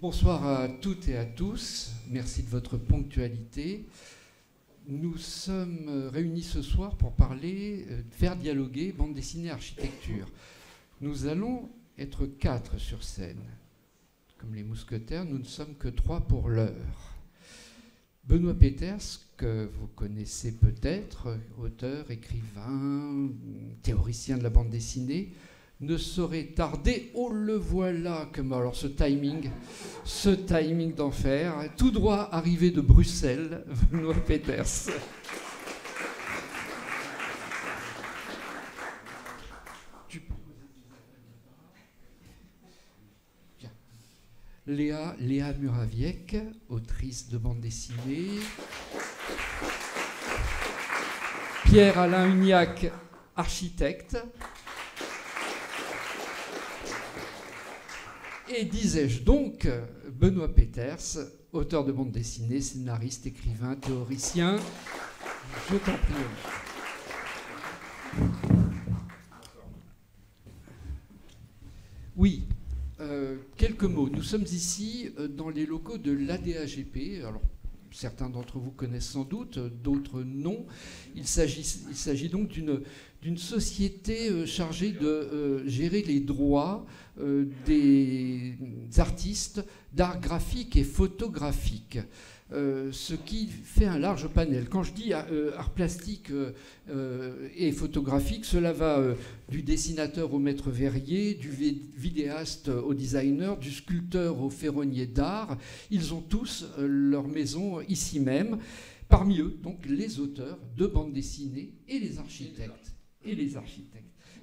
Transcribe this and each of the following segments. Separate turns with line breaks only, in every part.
Bonsoir à toutes et à tous. Merci de votre ponctualité. Nous sommes réunis ce soir pour parler, faire dialoguer bande dessinée architecture. Nous allons être 4 sur scène. Comme les mousquetaires, nous ne sommes que 3 pour l'heure. Benoît Peeters, que vous connaissez peut-être, auteur, écrivain, théoricien de la bande dessinée, ne saurait tarder. Oh, le voilà, alors ce timing d'enfer, tout droit arrivé de Bruxelles, Benoît Peeters. Léa Muraviec, autrice de bande dessinée. Pierre-Alain Huniac, architecte. Et disais-je donc, Benoît Peeters, auteur de bande dessinée, scénariste, écrivain, théoricien. Je t'en prie. Oui. Quelques mots. Nous sommes ici dans les locaux de l'ADAGP. Alors, certains d'entre vous connaissent sans doute, d'autres non. Il s'agit donc d'une société chargée de gérer les droits des artistes d'art graphique et photographique. Ce qui fait un large panel. Quand je dis art plastique et photographique, cela va du dessinateur au maître verrier, du vidéaste au designer, du sculpteur au ferronnier d'art. Ils ont tous leur maison ici même. Parmi eux, donc, les auteurs de bandes dessinées et les architectes.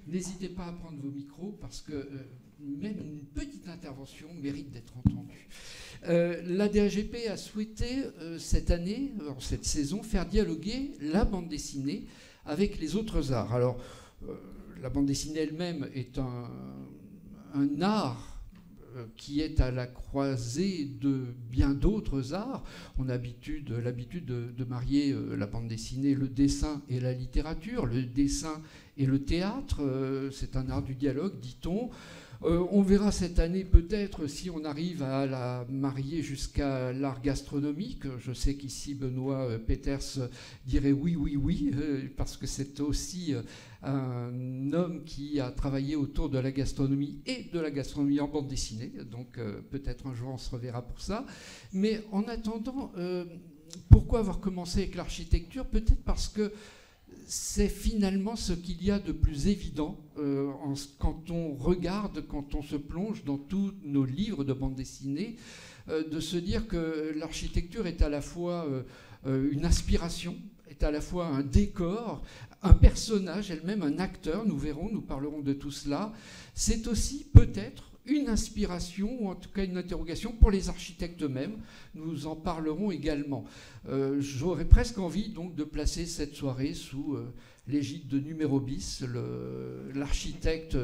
N'hésitez pas à prendre vos micros parce que même une petite intervention mérite d'être entendue. L'ADAGP a souhaité cette année, en cette saison, faire dialoguer la bande dessinée avec les autres arts. Alors, la bande dessinée elle-même est un art qui est à la croisée de bien d'autres arts. On a l'habitude de marier la bande dessinée, le dessin et la littérature, le dessin et le théâtre. C'est un art du dialogue, dit-on. On verra cette année peut-être si on arrive à la marier jusqu'à l'art gastronomique. Je sais qu'ici Benoît Peeters dirait oui, parce que c'est aussi un homme qui a travaillé autour de la gastronomie et de la gastronomie en bande dessinée. Donc peut-être un jour on se reverra pour ça. Mais en attendant, pourquoi avoir commencé avec l'architecture? Peut-être parce que c'est finalement ce qu'il y a de plus évident quand on regarde, quand on se plonge dans tous nos livres de bande dessinée, de se dire que l'architecture est à la fois une inspiration, est à la fois un décor, un personnage, elle-même un acteur, nous verrons, nous parlerons de tout cela. C'est aussi peut-être une inspiration, ou en tout cas une interrogation pour les architectes eux-mêmes. Nous en parlerons également. J'aurais presque envie donc de placer cette soirée sous l'égide de Numéro Bis, l'architecte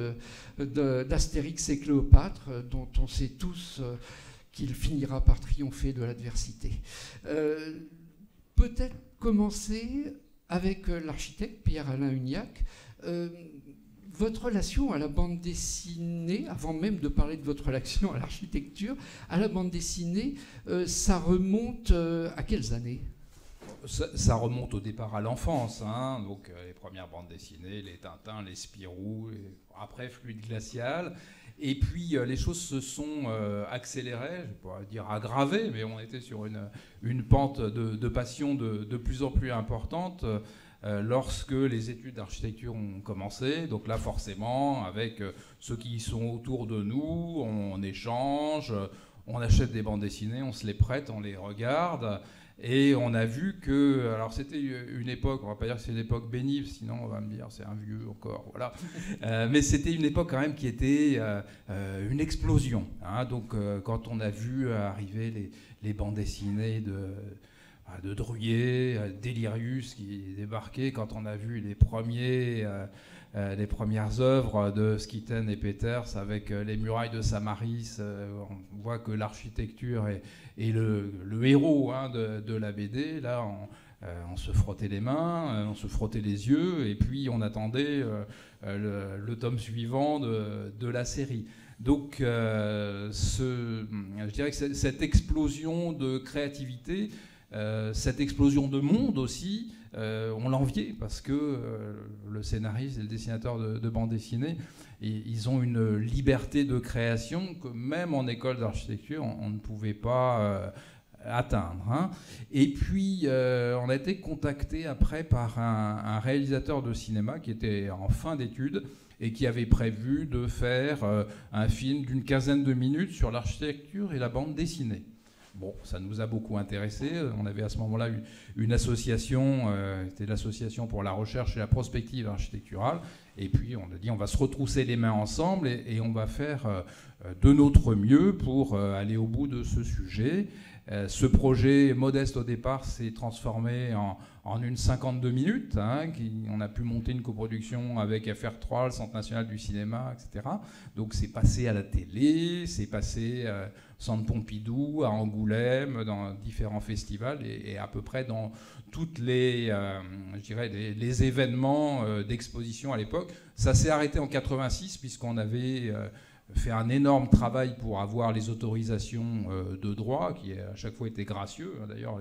d'Astérix et Cléopâtre, dont on sait tous qu'il finira par triompher de l'adversité. Peut-être commencer avec l'architecte Pierre-Alain Huniac. Votre relation à la bande dessinée, avant même de parler de votre relation à l'architecture, à la bande dessinée, ça remonte à quelles années ?
Ça remonte au départ à l'enfance, hein. Donc les premières bandes dessinées, les Tintins, les Spirou, après Fluide Glacial. Et puis les choses se sont accélérées, je ne pourrais pas dire aggravées, mais on était sur une pente de passion de plus en plus importante. Lorsque les études d'architecture ont commencé, donc là forcément avec ceux qui sont autour de nous, on échange, on achète des bandes dessinées, on se les prête, on les regarde, et on a vu que, alors c'était une époque, on va pas dire que c'est une époque bénible, sinon on va me dire c'est un vieux encore, voilà, mais c'était une époque quand même qui était une explosion, hein. Donc quand on a vu arriver les bandes dessinées de Druillet, Delirius qui débarquait, quand on a vu les premières œuvres de Skitten et Peeters avec les murailles de Samaris, on voit que l'architecture est le héros, hein, de la BD. Là, on se frottait les mains, on se frottait les yeux, et puis on attendait le tome suivant de la série. Donc je dirais que cette explosion de créativité, cette explosion de monde aussi, on l'enviait parce que le scénariste et le dessinateur de bande dessinée, ils ont une liberté de création que même en école d'architecture, on ne pouvait pas atteindre. Hein. Et puis, on a été contacté après par un réalisateur de cinéma qui était en fin d'études et qui avait prévu de faire un film d'une quinzaine de minutes sur l'architecture et la bande dessinée. Bon, ça nous a beaucoup intéressés. On avait à ce moment-là une association, c'était l'Association pour la recherche et la prospective architecturale. Et puis on a dit on va se retrousser les mains ensemble et on va faire de notre mieux pour aller au bout de ce sujet. Ce projet modeste au départ s'est transformé en une 52 minutes. Hein, on a pu monter une coproduction avec FR3, le Centre national du cinéma, etc. Donc c'est passé à la télé, c'est passé au Centre Pompidou, à Angoulême, dans différents festivals et à peu près dans toutes les, je dirais, les événements d'exposition à l'époque. Ça s'est arrêté en 86 puisqu'on avait fait un énorme travail pour avoir les autorisations de droit, qui à chaque fois étaient gracieux. D'ailleurs,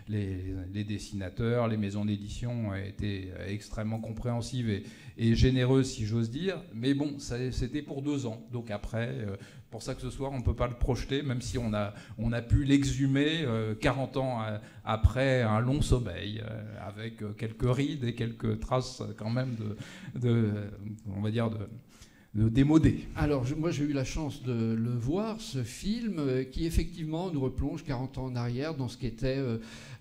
les dessinateurs, les maisons d'édition étaient extrêmement compréhensives et généreuses, si j'ose dire. Mais bon, c'était pour 2 ans. Donc après, pour ça que ce soir, on ne peut pas le projeter, même si on a pu l'exhumer 40 ans après un long sommeil, avec quelques rides et quelques traces quand même on va dire, de démodé.
Alors, moi, j'ai eu la chance de le voir, ce film, qui effectivement nous replonge 40 ans en arrière dans ce qu'était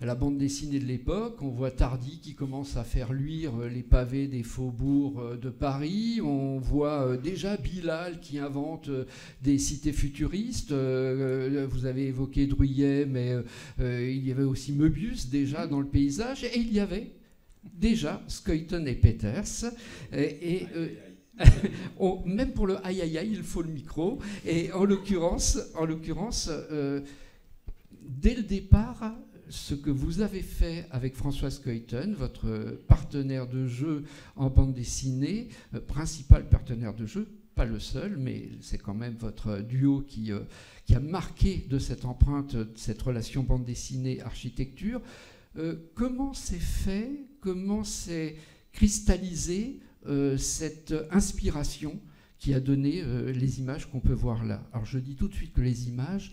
la bande dessinée de l'époque. On voit Tardy qui commence à faire luire les pavés des faubourgs de Paris. On voit déjà Bilal qui invente des cités futuristes. Vous avez évoqué Druyet, mais il y avait aussi Möbius déjà dans le paysage. Et il y avait déjà Schouten et Peters. Même pour le aïe aïe aïe, il faut le micro. Et en l'occurrence, dès le départ, ce que vous avez fait avec François Schouten, votre partenaire de jeu en bande dessinée, principal partenaire de jeu, pas le seul, mais c'est quand même votre duo qui a marqué de cette empreinte, de cette relation bande dessinée-architecture. Comment c'est fait, comment c'est cristallisé cette inspiration qui a donné les images qu'on peut voir là. Alors je dis tout de suite que les images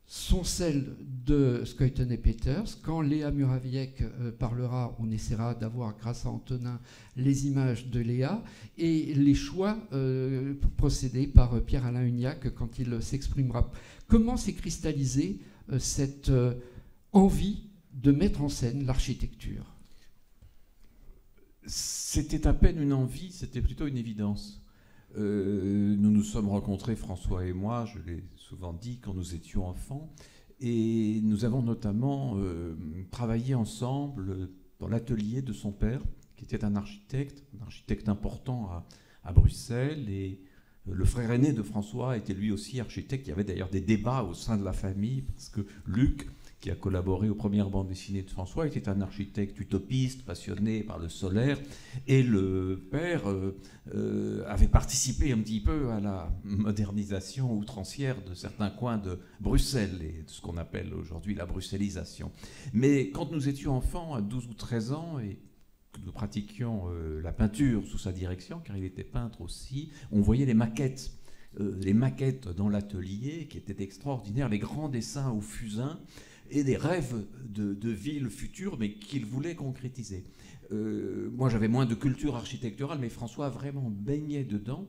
sont celles de Schouten et Peters. Quand Léa Muraviec parlera, on essaiera d'avoir, grâce à Antonin, les images de Léa et les choix procédés par Pierre-Alain Huniac quand il s'exprimera. Comment s'est cristallisée cette envie de mettre en scène l'architecture ?
C'était à peine une envie, c'était plutôt une évidence. Nous nous sommes rencontrés, François et moi, je l'ai souvent dit, quand nous étions enfants, et nous avons notamment travaillé ensemble dans l'atelier de son père, qui était un architecte important à Bruxelles, et le frère aîné de François était lui aussi architecte. Il y avait d'ailleurs des débats au sein de la famille, parce que Luc, qui a collaboré aux premières bandes dessinées de François, était un architecte utopiste, passionné par le solaire, et le père avait participé un petit peu à la modernisation outrancière de certains coins de Bruxelles, et de ce qu'on appelle aujourd'hui la bruxellisation. Mais quand nous étions enfants, à 12 ou 13 ans, et que nous pratiquions la peinture sous sa direction, car il était peintre aussi, on voyait les maquettes dans l'atelier, qui étaient extraordinaires, les grands dessins au fusain, et des rêves de villes futures, mais qu'il voulait concrétiser. Moi, j'avais moins de culture architecturale, mais François vraiment baignait dedans.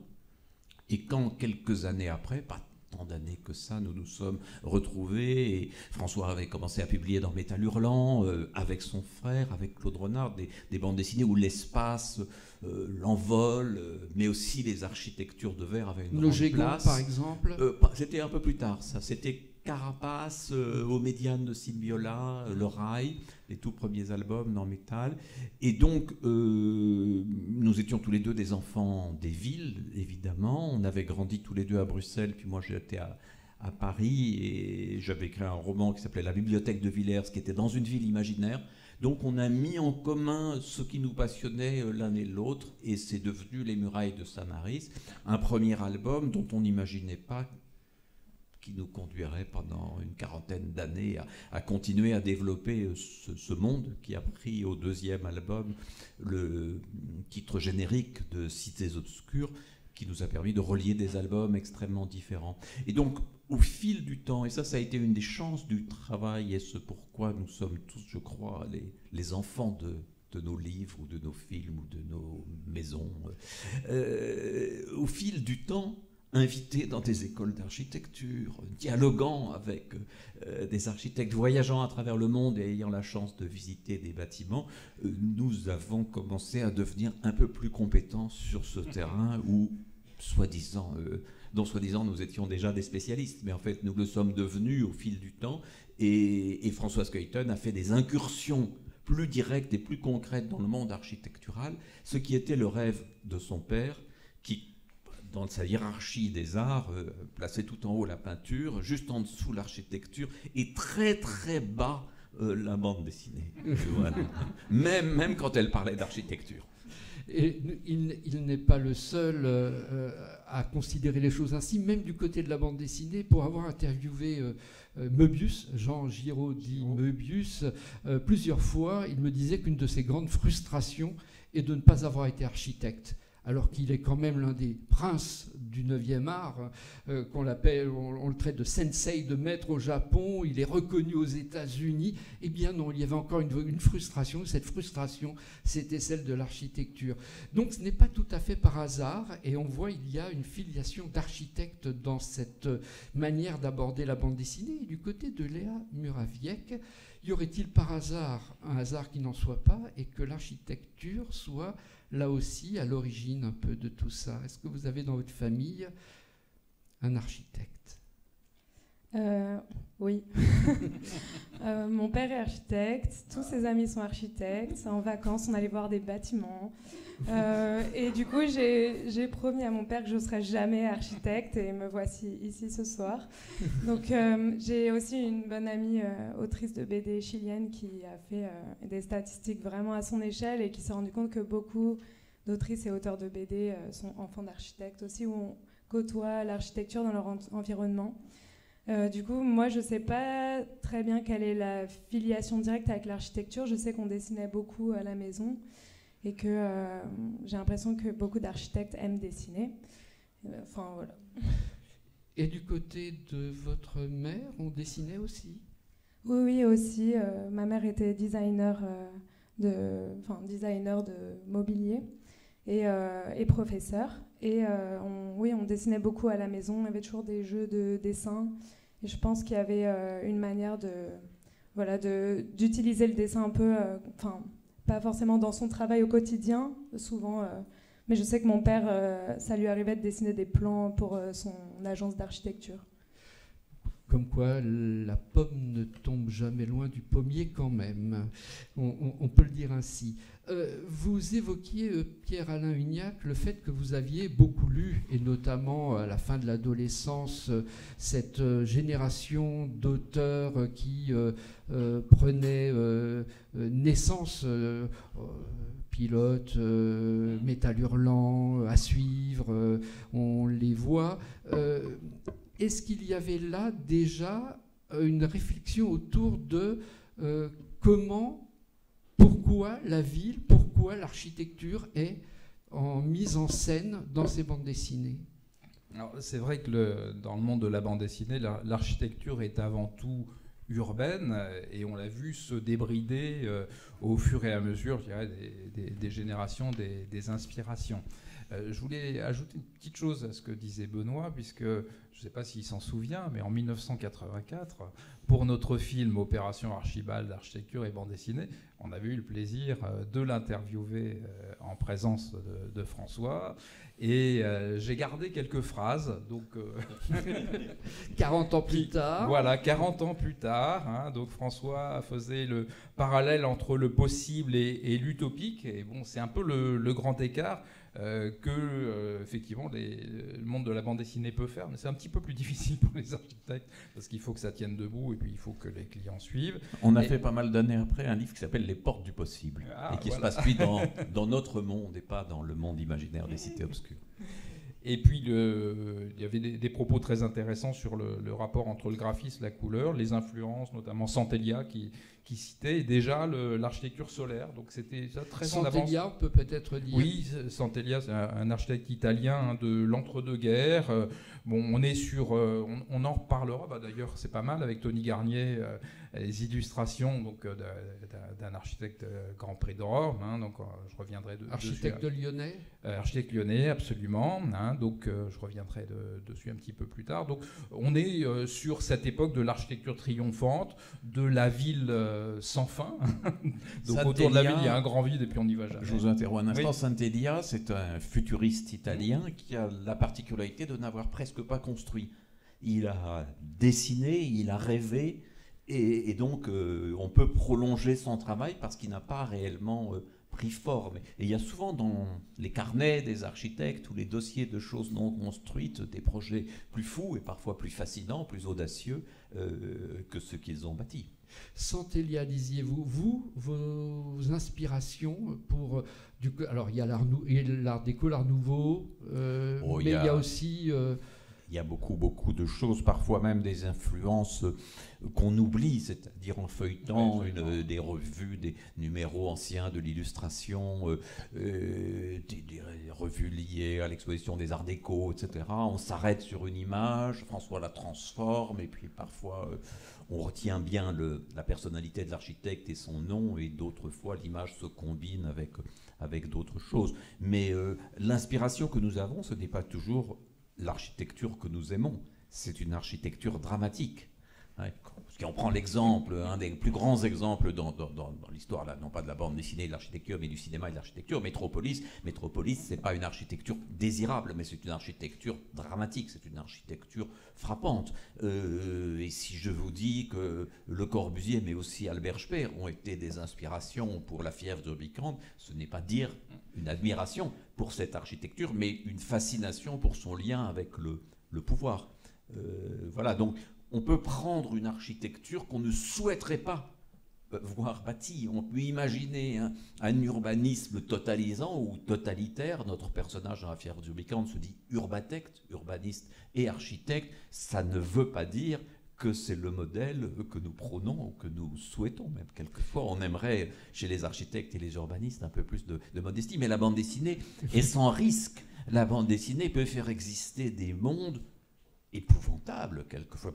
Et quand, quelques années après, pas tant d'années que ça, nous nous sommes retrouvés, et François avait commencé à publier dans Métal Hurlant, avec son frère, avec Claude Renard, des bandes dessinées où l'espace, l'envol, mais aussi les architectures de verre avaient une grande place.
par exemple
C'était un peu plus tard, ça. C'était Carapace, aux Médianes de Simbiola, Le Rail, les tout premiers albums dans Métal. Et donc, nous étions tous les deux des enfants des villes, évidemment. On avait grandi tous les deux à Bruxelles, puis moi j'étais à Paris, et j'avais écrit un roman qui s'appelait La Bibliothèque de Villers, qui était dans une ville imaginaire. Donc on a mis en commun ce qui nous passionnait l'un et l'autre, et c'est devenu Les Murailles de Samaris, un premier album dont on n'imaginait pas qui nous conduirait pendant une quarantaine d'années à continuer à développer ce monde qui a pris au deuxième album le titre générique de Cités obscures, qui nous a permis de relier des albums extrêmement différents. Et donc, au fil du temps, et ça a été une des chances du travail, et ce pourquoi nous sommes tous, je crois, les enfants de nos livres ou de nos films ou de nos maisons, au fil du temps, invités dans des écoles d'architecture, dialoguant avec des architectes, voyageant à travers le monde et ayant la chance de visiter des bâtiments, nous avons commencé à devenir un peu plus compétents sur ce terrain où, dont soi-disant nous étions déjà des spécialistes, mais en fait nous le sommes devenus au fil du temps, et Françoise Cueilletonne a fait des incursions plus directes et plus concrètes dans le monde architectural, ce qui était le rêve de son père, qui, dans sa hiérarchie des arts, plaçait tout en haut la peinture, juste en dessous l'architecture, et très très bas la bande dessinée. Voilà. Même quand elle parlait d'architecture.
Et il n'est pas le seul à considérer les choses ainsi, même du côté de la bande dessinée, pour avoir interviewé Möbius, Jean Giraud dit Möbius, plusieurs fois, il me disait qu'une de ses grandes frustrations est de ne pas avoir été architecte, alors qu'il est quand même l'un des princes du 9e art, qu'on l'appelle, on le traite de sensei, de maître au Japon, il est reconnu aux États-Unis. Eh bien non, il y avait encore une frustration, cette frustration, c'était celle de l'architecture. Donc ce n'est pas tout à fait par hasard, et on voit il y a une filiation d'architecte dans cette manière d'aborder la bande dessinée. Et du côté de Léa Muraviec, y aurait-il par hasard un hasard qui n'en soit pas, et que l'architecture soit là aussi à l'origine un peu de tout ça? Est-ce que vous avez dans votre famille un architecte?
Oui. Mon père est architecte, tous ses amis sont architectes. En vacances, on allait voir des bâtiments. Et du coup, j'ai promis à mon père que je ne serais jamais architecte, et me voici ici ce soir. Donc, j'ai aussi une bonne amie autrice de BD chilienne qui a fait des statistiques vraiment à son échelle et qui s'est rendu compte que beaucoup d'autrices et auteurs de BD sont enfants d'architectes aussi, où on côtoie l'architecture dans leur environnement. Du coup, moi, je ne sais pas très bien quelle est la filiation directe avec l'architecture. Je sais qu'on dessinait beaucoup à la maison et que j'ai l'impression que beaucoup d'architectes aiment dessiner. Enfin, voilà.
Et du côté de votre mère, on dessinait aussi?
Oui, aussi. Ma mère était designer de mobilier et professeur. Et on dessinait beaucoup à la maison. Il y avait toujours des jeux de dessin. Et je pense qu'il y avait une manière d'utiliser le dessin un peu, pas forcément dans son travail au quotidien, souvent, mais je sais que mon père, ça lui arrivait de dessiner des plans pour son agence d'architecture.
Comme quoi, la pomme ne tombe jamais loin du pommier quand même. On peut le dire ainsi. Vous évoquiez, Pierre-Alain Hugnac, le fait que vous aviez beaucoup lu, et notamment à la fin de l'adolescence, cette génération d'auteurs qui prenaient naissance, Pilote, Métal Hurlant, À suivre, on les voit. Est-ce qu'il y avait là déjà une réflexion autour de pourquoi la ville, pourquoi l'architecture est mise en scène dans ces bandes dessinées?
Alors, c'est vrai que dans le monde de la bande dessinée, l'architecture est avant tout urbaine, et on l'a vu se débrider au fur et à mesure, je dirais, des générations, des inspirations. Je voulais ajouter une petite chose à ce que disait Benoît, puisque je ne sais pas s'il s'en souvient, mais en 1984, pour notre film Opération Archibald, architecture et bande dessinée, on avait eu le plaisir de l'interviewer en présence de François. Et j'ai gardé quelques phrases. Donc,
40 ans plus tard.
Voilà, 40 ans plus tard. Hein, donc François faisait le parallèle entre le possible et l'utopique. Et bon, c'est un peu le grand écart que effectivement le monde de la bande dessinée peut faire, mais c'est un petit peu plus difficile pour les architectes parce qu'il faut que ça tienne debout et puis il faut que les clients suivent.
On a fait pas mal d'années après un livre qui s'appelle Les Portes du possible et qui se passe lui dans notre monde et pas dans le monde imaginaire des cités obscures.
Et puis, il y avait des propos très intéressants sur le rapport entre le graphisme, la couleur, les influences, notamment Centellia qui citait déjà l'architecture solaire. Donc c'était ça très en avance.
Centellia, on peut peut-être dire.
Oui, Centellia, c'est un architecte italien de l'entre-deux-guerres. Bon, on est sur, on en reparlera. Bah, d'ailleurs, c'est pas mal avec Tony Garnier, les illustrations donc d'un architecte Grand Prix de Rome. Hein, donc je reviendrai
architecte lyonnais.
Architecte lyonnais, absolument. Hein, donc je reviendrai dessus un petit peu plus tard. Donc on est sur cette époque de l'architecture triomphante, de la ville sans fin. Donc autour de la ville, il y a un grand vide et puis on n'y va jamais.
Je vous interromps un instant.
Oui.
Centellia, c'est un futuriste italien qui a la particularité de n'avoir presque pas construit. Il a dessiné, il a rêvé, et donc on peut prolonger son travail parce qu'il n'a pas réellement pris forme. Et il y a souvent dans les carnets des architectes ou les dossiers de choses non construites des projets plus fous et parfois plus fascinants, plus audacieux que ceux qu'ils ont bâtis.
Centellia, disiez-vous, vos inspirations pour... alors, il y a l'art déco, l'art nouveau, mais il y a aussi...
Il y a beaucoup de choses, parfois même des influences qu'on oublie, c'est-à-dire en feuilletant des revues, des numéros anciens de l'illustration, des revues liées à l'exposition des arts déco, etc. On s'arrête sur une image, François la transforme, et puis parfois on retient bien la personnalité de l'architecte et son nom, et d'autres fois l'image se combine avec d'autres choses. Mais l'inspiration que nous avons, ce n'est pas toujours l'architecture que nous aimons, c'est une architecture dramatique. Si on prend l'exemple, un des plus grands exemples dans l'histoire, là, non pas de la bande dessinée et de l'architecture, mais du cinéma et de l'architecture, Métropolis. Métropolis, c'est pas une architecture désirable, mais c'est une architecture dramatique, c'est une architecture frappante. Et si je vous dis que Le Corbusier, mais aussi Albert Speer, ont été des inspirations pour La Fièvre de Rubicon, ce n'est pas dire une admiration pour cette architecture, mais une fascination pour son lien avec le pouvoir. Voilà, donc on peut prendre une architecture qu'on ne souhaiterait pas voir bâtie. On peut imaginer un urbanisme totalisant ou totalitaire. Notre personnage dans La Fièvre du Rubicon se dit urbatecte, urbaniste et architecte. Ça ne veut pas dire que c'est le modèle que nous prônons ou que nous souhaitons. Même quelquefois, on aimerait, chez les architectes et les urbanistes, un peu plus de modestie. Mais la bande dessinée est sans risque. La bande dessinée peut faire exister des mondes épouvantables,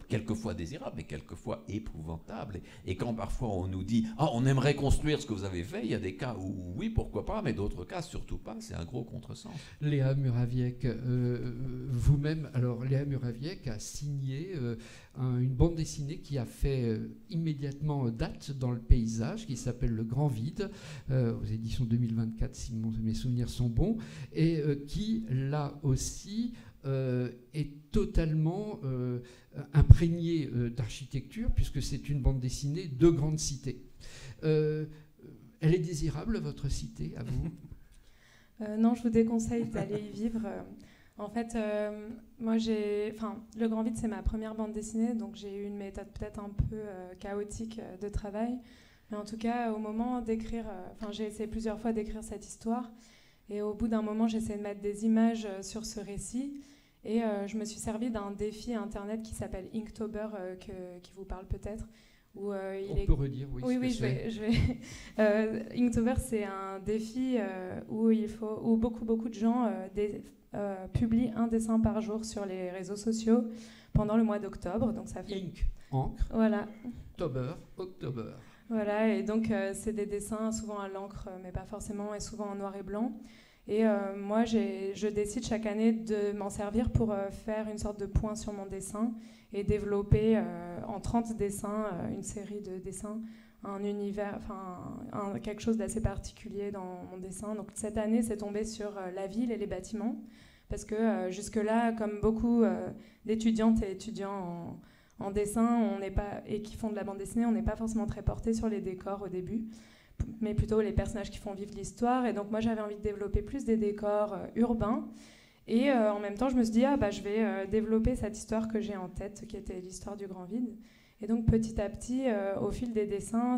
quelquefois désirables, mais quelquefois épouvantables. Et quand parfois on nous dit « Ah, on aimerait construire ce que vous avez fait », il y a des cas où oui, pourquoi pas, mais d'autres cas, surtout pas. C'est un gros contresens.
Léa Muraviec, vous-même, alors Léa Muraviec a signé une bande dessinée qui a fait immédiatement date dans le paysage, qui s'appelle Le Grand Vide, aux éditions 2024, si mes souvenirs sont bons, et qui, là aussi, est totalement imprégnée d'architecture, puisque c'est une bande dessinée de grande cité. Elle est désirable, votre cité, à vous?
Non, je vous déconseille d'aller y vivre. En fait, moi, Le Grand Vide, c'est ma première bande dessinée, donc j'ai eu une méthode peut-être un peu chaotique de travail. Mais en tout cas, au moment d'écrire, j'ai essayé plusieurs fois d'écrire cette histoire, et au bout d'un moment, j'ai essayé de mettre des images sur ce récit. Et je me suis servi d'un défi Internet qui s'appelle Inktober, qui vous parle peut-être.
On peut redire, oui.
Oui, je vais. Inktober, c'est un défi où beaucoup de gens publient un dessin par jour sur les réseaux sociaux pendant le mois d'octobre. Donc ça fait
Ink, encre.
Voilà.
October.
Voilà, et donc c'est des dessins souvent à l'encre, mais pas forcément, et souvent en noir et blanc. Et moi, je décide chaque année de m'en servir pour faire une sorte de point sur mon dessin et développer en 30 dessins, une série de dessins, un univers, quelque chose d'assez particulier dans mon dessin. Donc cette année, c'est tombé sur la ville et les bâtiments, parce que jusque-là, comme beaucoup d'étudiantes et étudiants en dessin et qui font de la bande dessinée, on n'est pas forcément très porté sur les décors au début, mais plutôt les personnages qui font vivre l'histoire. Et donc moi, j'avais envie de développer plus des décors urbains. Et en même temps, je me suis dit, je vais développer cette histoire que j'ai en tête, qui était l'histoire du Grand Vide. Et donc petit à petit, au fil des dessins,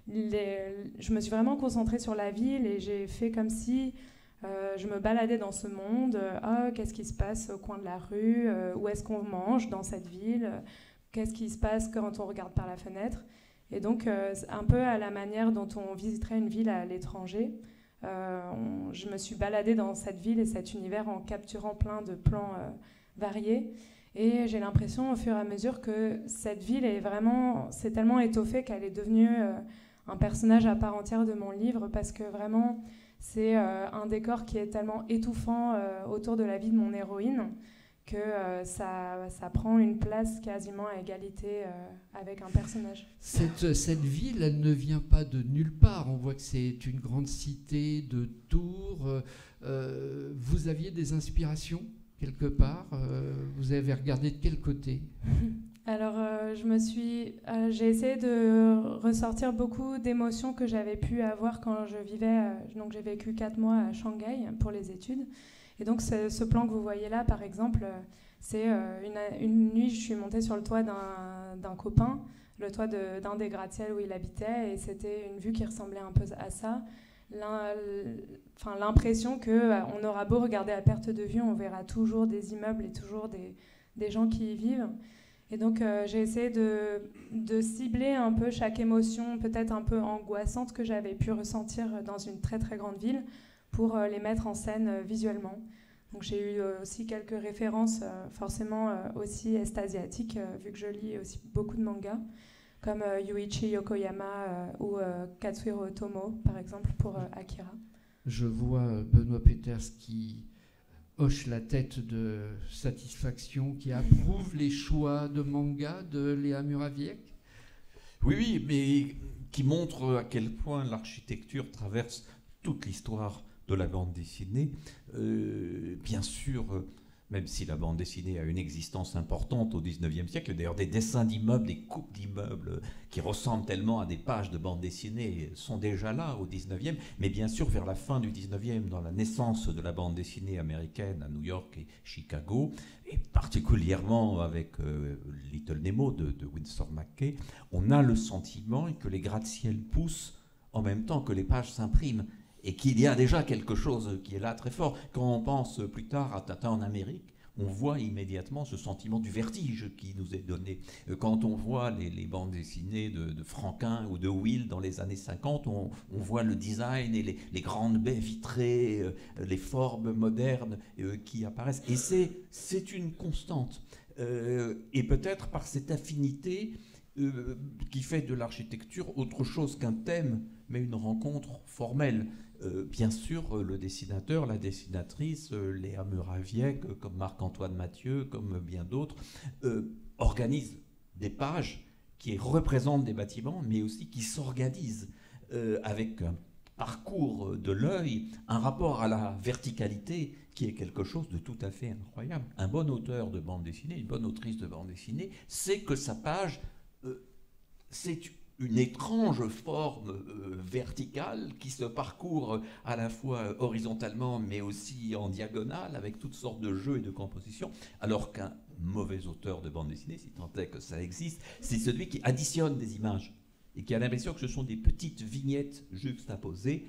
je me suis vraiment concentrée sur la ville, et j'ai fait comme si Je me baladais dans ce monde. Qu'est-ce qui se passe au coin de la rue? Où est-ce qu'on mange dans cette ville? Qu'est-ce qui se passe quand on regarde par la fenêtre? Et donc, un peu à la manière dont on visiterait une ville à l'étranger, je me suis baladée dans cette ville et cet univers en capturant plein de plans variés. Et j'ai l'impression, au fur et à mesure, que cette ville s'est tellement étoffée qu'elle est devenue un personnage à part entière de mon livre, parce que vraiment, c'est un décor qui est tellement étouffant autour de la vie de mon héroïne que ça prend une place quasiment à égalité avec un personnage.
Cette ville, elle ne vient pas de nulle part. On voit que c'est une grande cité de Tours. Vous aviez des inspirations quelque part? Vous avez regardé de quel côté?
Alors, j'ai essayé de ressortir beaucoup d'émotions que j'avais pu avoir quand je vivais. Donc, j'ai vécu 4 mois à Shanghai pour les études. Et donc, ce plan que vous voyez là, par exemple, c'est une nuit, je suis montée sur le toit d'un copain, le toit d'un des gratte-ciel où il habitait, et c'était une vue qui ressemblait un peu à ça. L'impression qu'on aura beau regarder à perte de vue, on verra toujours des immeubles et toujours des gens qui y vivent. Et donc, j'ai essayé de cibler un peu chaque émotion, peut-être un peu angoissante, que j'avais pu ressentir dans une très très grande ville, pour les mettre en scène visuellement. Donc j'ai eu aussi quelques références forcément aussi est-asiatiques, vu que je lis aussi beaucoup de mangas, comme Yuichi Yokoyama ou Katsuhiro Otomo, par exemple, pour Akira.
Je vois Benoît Peeters qui hoche la tête de satisfaction, qui approuve les choix de manga de Léa Muraviec.
Oui, mais qui montre à quel point l'architecture traverse toute l'histoire de la bande dessinée. Bien sûr, même si la bande dessinée a une existence importante au XIXe siècle, d'ailleurs des dessins d'immeubles, des coupes d'immeubles qui ressemblent tellement à des pages de bande dessinée sont déjà là au XIXe, mais bien sûr vers la fin du XIXe, dans la naissance de la bande dessinée américaine à New York et Chicago, et particulièrement avec Little Nemo de Winsor McCay, on a le sentiment que les gratte-ciel poussent en même temps que les pages s'impriment, et qu'il y a déjà quelque chose qui est là très fort. Quand on pense plus tard à Tintin en Amérique, on voit immédiatement ce sentiment du vertige qui nous est donné. Quand on voit les bandes dessinées de Franquin ou de Will dans les années 50, on voit le design et les grandes baies vitrées, les formes modernes qui apparaissent. Et c'est une constante. Et peut-être par cette affinité qui fait de l'architecture autre chose qu'un thème, mais une rencontre formelle. Bien sûr, le dessinateur, la dessinatrice, Léa Muraviec, comme Marc-Antoine Mathieu, comme bien d'autres, organisent des pages qui représentent des bâtiments, mais aussi qui s'organisent avec un parcours de l'œil, un rapport à la verticalité qui est quelque chose de tout à fait incroyable. Un bon auteur de bande dessinée, une bonne autrice de bande dessinée, sait que sa page, c'est une étrange forme verticale qui se parcourt à la fois horizontalement mais aussi en diagonale avec toutes sortes de jeux et de compositions, alors qu'un mauvais auteur de bande dessinée, si tant est que ça existe, c'est celui qui additionne des images et qui a l'impression que ce sont des petites vignettes juxtaposées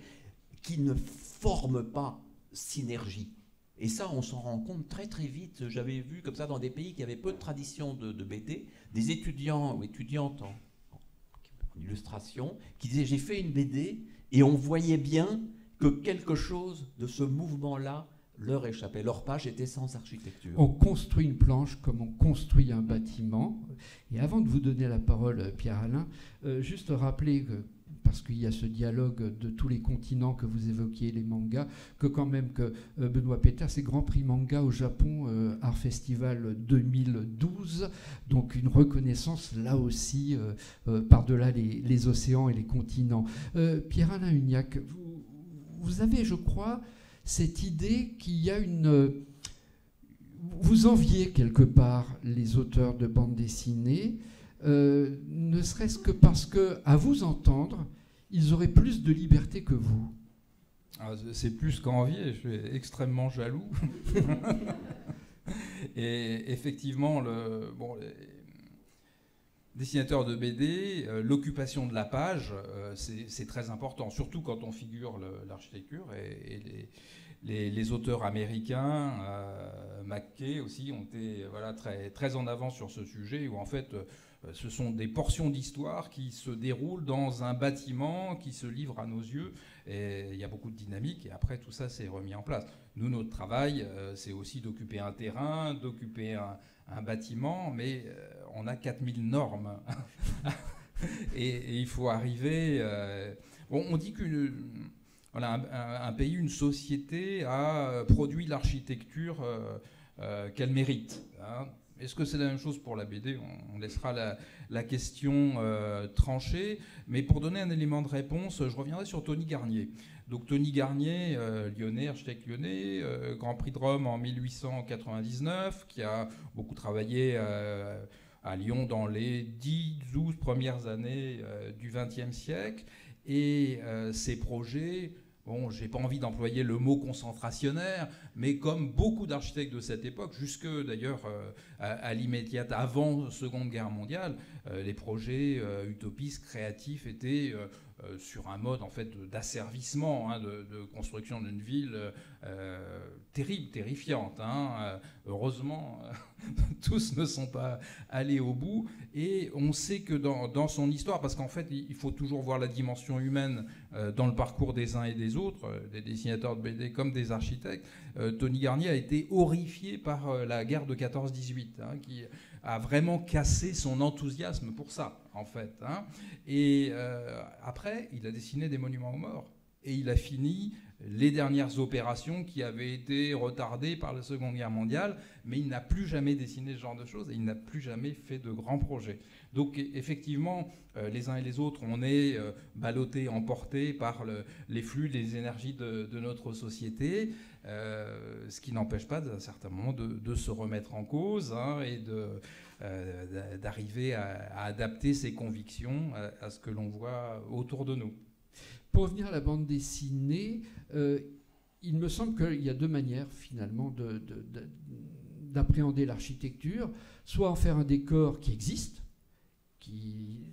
qui ne forment pas synergie. Et ça, on s'en rend compte très très vite. J'avais vu comme ça dans des pays qui avaient peu de tradition de BD, des étudiants ou étudiantes en illustration, qui disait j'ai fait une BD et on voyait bien que quelque chose de ce mouvement-là leur échappait. Leur page était sans architecture.
On construit une planche comme on construit un bâtiment. Et avant de vous donner la parole, Pierre-Alain, juste rappeler que, parce qu'il y a ce dialogue de tous les continents que vous évoquiez, les mangas, que quand même que Benoît Peeters, c'est Grand Prix Manga au Japon, Art Festival 2012, donc une reconnaissance là aussi par-delà les océans et les continents. Pierre-Alain Huniac, vous avez, je crois, cette idée qu'il y a une... Vous enviez quelque part les auteurs de bande dessinée, ne serait-ce que parce que, à vous entendre, ils auraient plus de liberté que vous.
Ah, c'est plus qu'envier, je suis extrêmement jaloux. Et effectivement, les dessinateurs de BD, l'occupation de la page, c'est très important, surtout quand on figure l'architecture et les auteurs américains, McKay aussi, ont été très, très en avant sur ce sujet, où en fait ce sont des portions d'histoire qui se déroulent dans un bâtiment qui se livre à nos yeux, et il y a beaucoup de dynamique, et après tout ça s'est remis en place. Nous, notre travail, c'est aussi d'occuper un terrain, d'occuper un bâtiment, mais on a 4000 normes. et il faut arriver... on dit qu'un pays, une société a produit l'architecture qu'elle mérite. Hein. Est-ce que c'est la même chose pour la BD? On laissera la question tranchée. Mais pour donner un élément de réponse, je reviendrai sur Tony Garnier. Donc Tony Garnier, lyonnais, architecte lyonnais, Grand Prix de Rome en 1899, qui a beaucoup travaillé à Lyon dans les 10-12 premières années du XXe siècle. Et ces projets... Bon, j'ai pas envie d'employer le mot concentrationnaire, mais comme beaucoup d'architectes de cette époque, jusque d'ailleurs à l'immédiate avant Seconde Guerre mondiale, les projets utopistes, créatifs étaient sur un mode en fait d'asservissement, hein, de construction d'une ville terrible, terrifiante. Hein. Heureusement, tous ne sont pas allés au bout, et on sait que dans son histoire, parce qu'en fait, il faut toujours voir la dimension humaine dans le parcours des uns et des autres, des dessinateurs de BD comme des architectes. Tony Garnier a été horrifié par la guerre de 14-18, hein, qui a vraiment cassé son enthousiasme pour ça, en fait. Hein. Et après, il a dessiné des monuments aux morts. Et il a fini les dernières opérations qui avaient été retardées par la Seconde Guerre mondiale, mais il n'a plus jamais dessiné ce genre de choses et il n'a plus jamais fait de grands projets. Donc effectivement, les uns et les autres, on est ballottés, emportés par les flux, les énergies de notre société, ce qui n'empêche pas à un certain moment de se remettre en cause, hein, et d'arriver à adapter ses convictions à ce que l'on voit autour de nous.
Pour revenir à la bande dessinée, il me semble qu'il y a deux manières finalement d'appréhender l'architecture. Soit en faire un décor qui existe,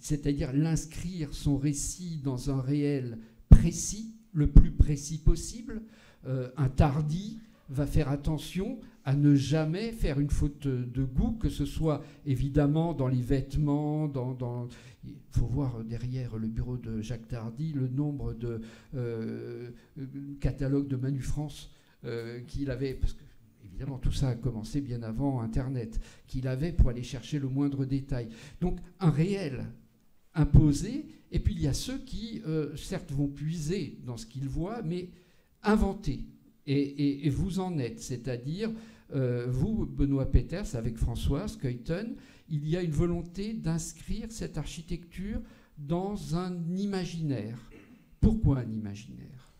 c'est-à-dire l'inscrire son récit dans un réel précis, le plus précis possible. Un Tardi va faire attention à ne jamais faire une faute de goût, que ce soit évidemment dans les vêtements, il faut voir derrière le bureau de Jacques Tardi le nombre de catalogues de Manu France qu'il avait, parce que évidemment tout ça a commencé bien avant Internet, qu'il avait pour aller chercher le moindre détail. Donc un réel imposé, et puis il y a ceux qui certes vont puiser dans ce qu'ils voient, mais inventer. Et vous en êtes, c'est-à-dire vous, Benoît Peeters, avec François Scheuten, il y a une volonté d'inscrire cette architecture dans un imaginaire. Pourquoi un imaginaire?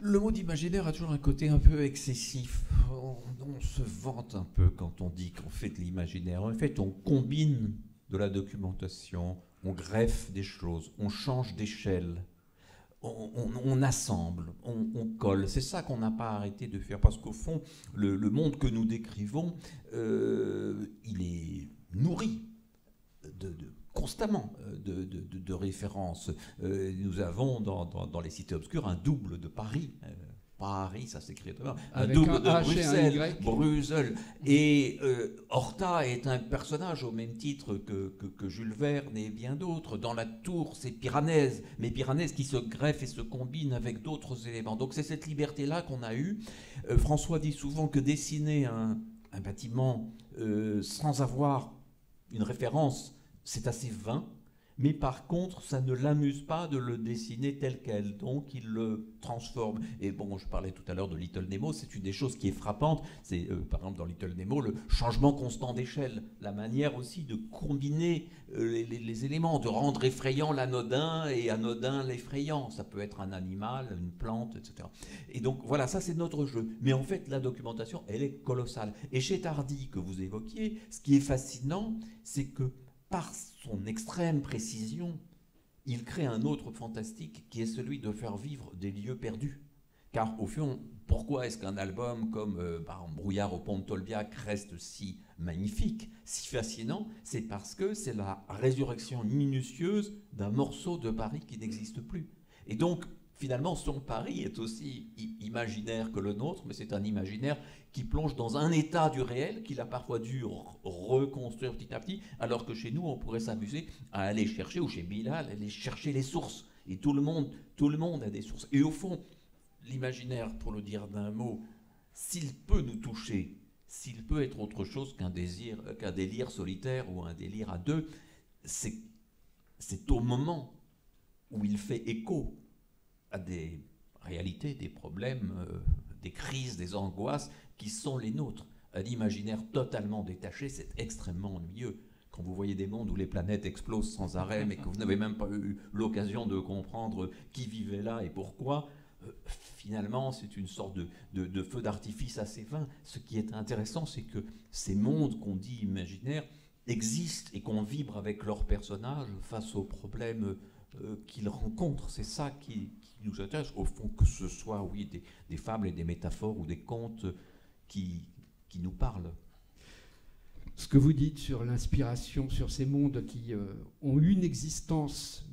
Le mot d'imaginaire a toujours un côté un peu excessif. On se vante un peu quand on dit qu'on fait de l'imaginaire. En fait, on combine de la documentation, on greffe des choses, on change d'échelle. On assemble, on colle. C'est ça qu'on n'a pas arrêté de faire, parce qu'au fond, le monde que nous décrivons, il est nourri constamment de références. Nous avons dans les cités obscures un double de Paris. Paris, ça s'écrit un double de Bruxelles. Et Horta est un personnage au même titre que Jules Verne et bien d'autres. Dans la tour, c'est Piranèse, mais Piranèse qui se greffe et se combine avec d'autres éléments. Donc c'est cette liberté-là qu'on a eue. François dit souvent que dessiner un bâtiment sans avoir une référence, c'est assez vain. Mais par contre, ça ne l'amuse pas de le dessiner tel quel, donc il le transforme. Et bon, je parlais tout à l'heure de Little Nemo, c'est une des choses qui est frappante, c'est par exemple dans Little Nemo, le changement constant d'échelle, la manière aussi de combiner les éléments, de rendre effrayant l'anodin et anodin l'effrayant. Ça peut être un animal, une plante, etc. Et donc voilà, ça c'est notre jeu. Mais en fait, la documentation, elle est colossale. Et chez Tardi, que vous évoquiez, ce qui est fascinant, c'est que par son extrême précision, il crée un autre fantastique qui est celui de faire vivre des lieux perdus. Car au fond, pourquoi est-ce qu'un album comme par exemple, Brouillard au pont de Tolbiac reste si magnifique, si fascinant? C'est parce que c'est la résurrection minutieuse d'un morceau de Paris qui n'existe plus. Et donc,
finalement, son pari est aussi imaginaire que le nôtre, mais c'est un imaginaire qui plonge dans un état du réel qu'il a parfois dû reconstruire petit à petit, alors que chez nous, on pourrait s'amuser à aller chercher, ou chez Bilal, aller chercher les sources. Et tout le monde a des sources. Et au fond, l'imaginaire, pour le dire d'un mot, s'il peut nous toucher, s'il peut être autre chose qu'un délire solitaire ou un délire à deux, c'est au moment où il fait écho à des réalités, des problèmes, des crises, des angoisses qui sont les nôtres. Un imaginaire totalement détaché, c'est extrêmement ennuyeux. Quand vous voyez des mondes où les planètes explosent sans arrêt, mais que vous n'avez même pas eu l'occasion de comprendre qui vivait là et pourquoi, finalement, c'est une sorte de feu d'artifice assez vain. Ce qui est intéressant, c'est que ces mondes qu'on dit imaginaires existent et qu'on vibre avec leurs personnages face aux problèmes qu'ils rencontrent. C'est ça qui nous intéresse, au fond, que ce soit, oui, des fables et des métaphores ou des contes qui nous parlent.
Ce que vous dites sur l'inspiration, sur ces mondes qui ont une existence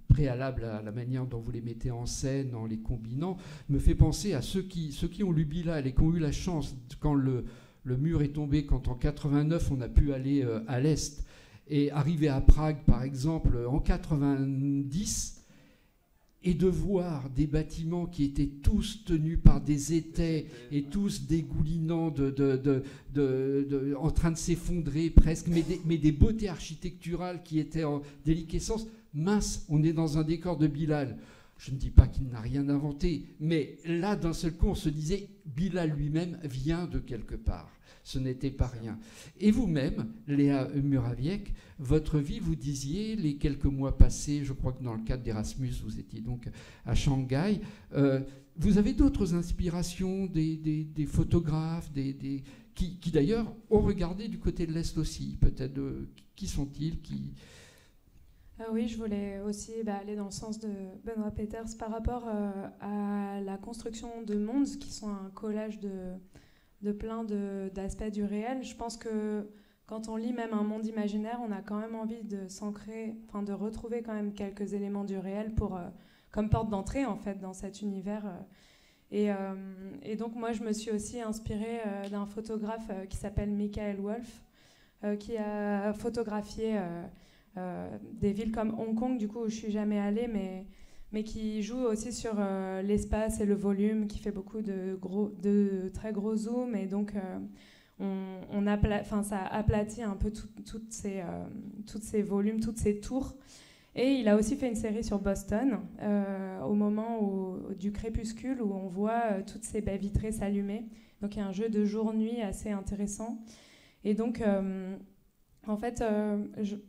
préalable à la manière dont vous les mettez en scène, en les combinant, me fait penser à ceux qui ont lu Bilal et qui ont eu la chance, quand le mur est tombé, quand en 89 on a pu aller à l'Est, et arriver à Prague, par exemple, en 90, et de voir des bâtiments qui étaient tous tenus par des étais et tous dégoulinants, en train de s'effondrer presque, mais des beautés architecturales qui étaient en déliquescence. Mince, on est dans un décor de Bilal. Je ne dis pas qu'il n'a rien inventé, mais là, d'un seul coup, on se disait, Bilal lui-même vient de quelque part. Ce n'était pas rien. Et vous-même, Léa Muraviec, votre vie, vous disiez, les quelques mois passés, je crois que dans le cadre d'Erasmus, vous étiez donc à Shanghai, vous avez d'autres inspirations, des photographes, qui d'ailleurs ont regardé du côté de l'Est aussi, peut-être. Qui sont-ils
Oui, je voulais aussi aller dans le sens de Benoît Peters par rapport à la construction de mondes qui sont un collage de plein d'aspects du réel. Je pense que quand on lit même un monde imaginaire, on a quand même envie de s'ancrer, enfin de retrouver quand même quelques éléments du réel comme porte d'entrée en fait dans cet univers. Et donc moi je me suis aussi inspirée d'un photographe qui s'appelle Michael Wolff, qui a photographié des villes comme Hong Kong, du coup où je suis jamais allée, mais qui joue aussi sur l'espace et le volume, qui fait beaucoup de très gros zooms, et donc ça aplatit un peu toutes ces volumes, toutes ces tours. Et il a aussi fait une série sur Boston, au moment du crépuscule, où on voit toutes ces baies vitrées s'allumer. Donc il y a un jeu de jour-nuit assez intéressant. Et donc, en fait,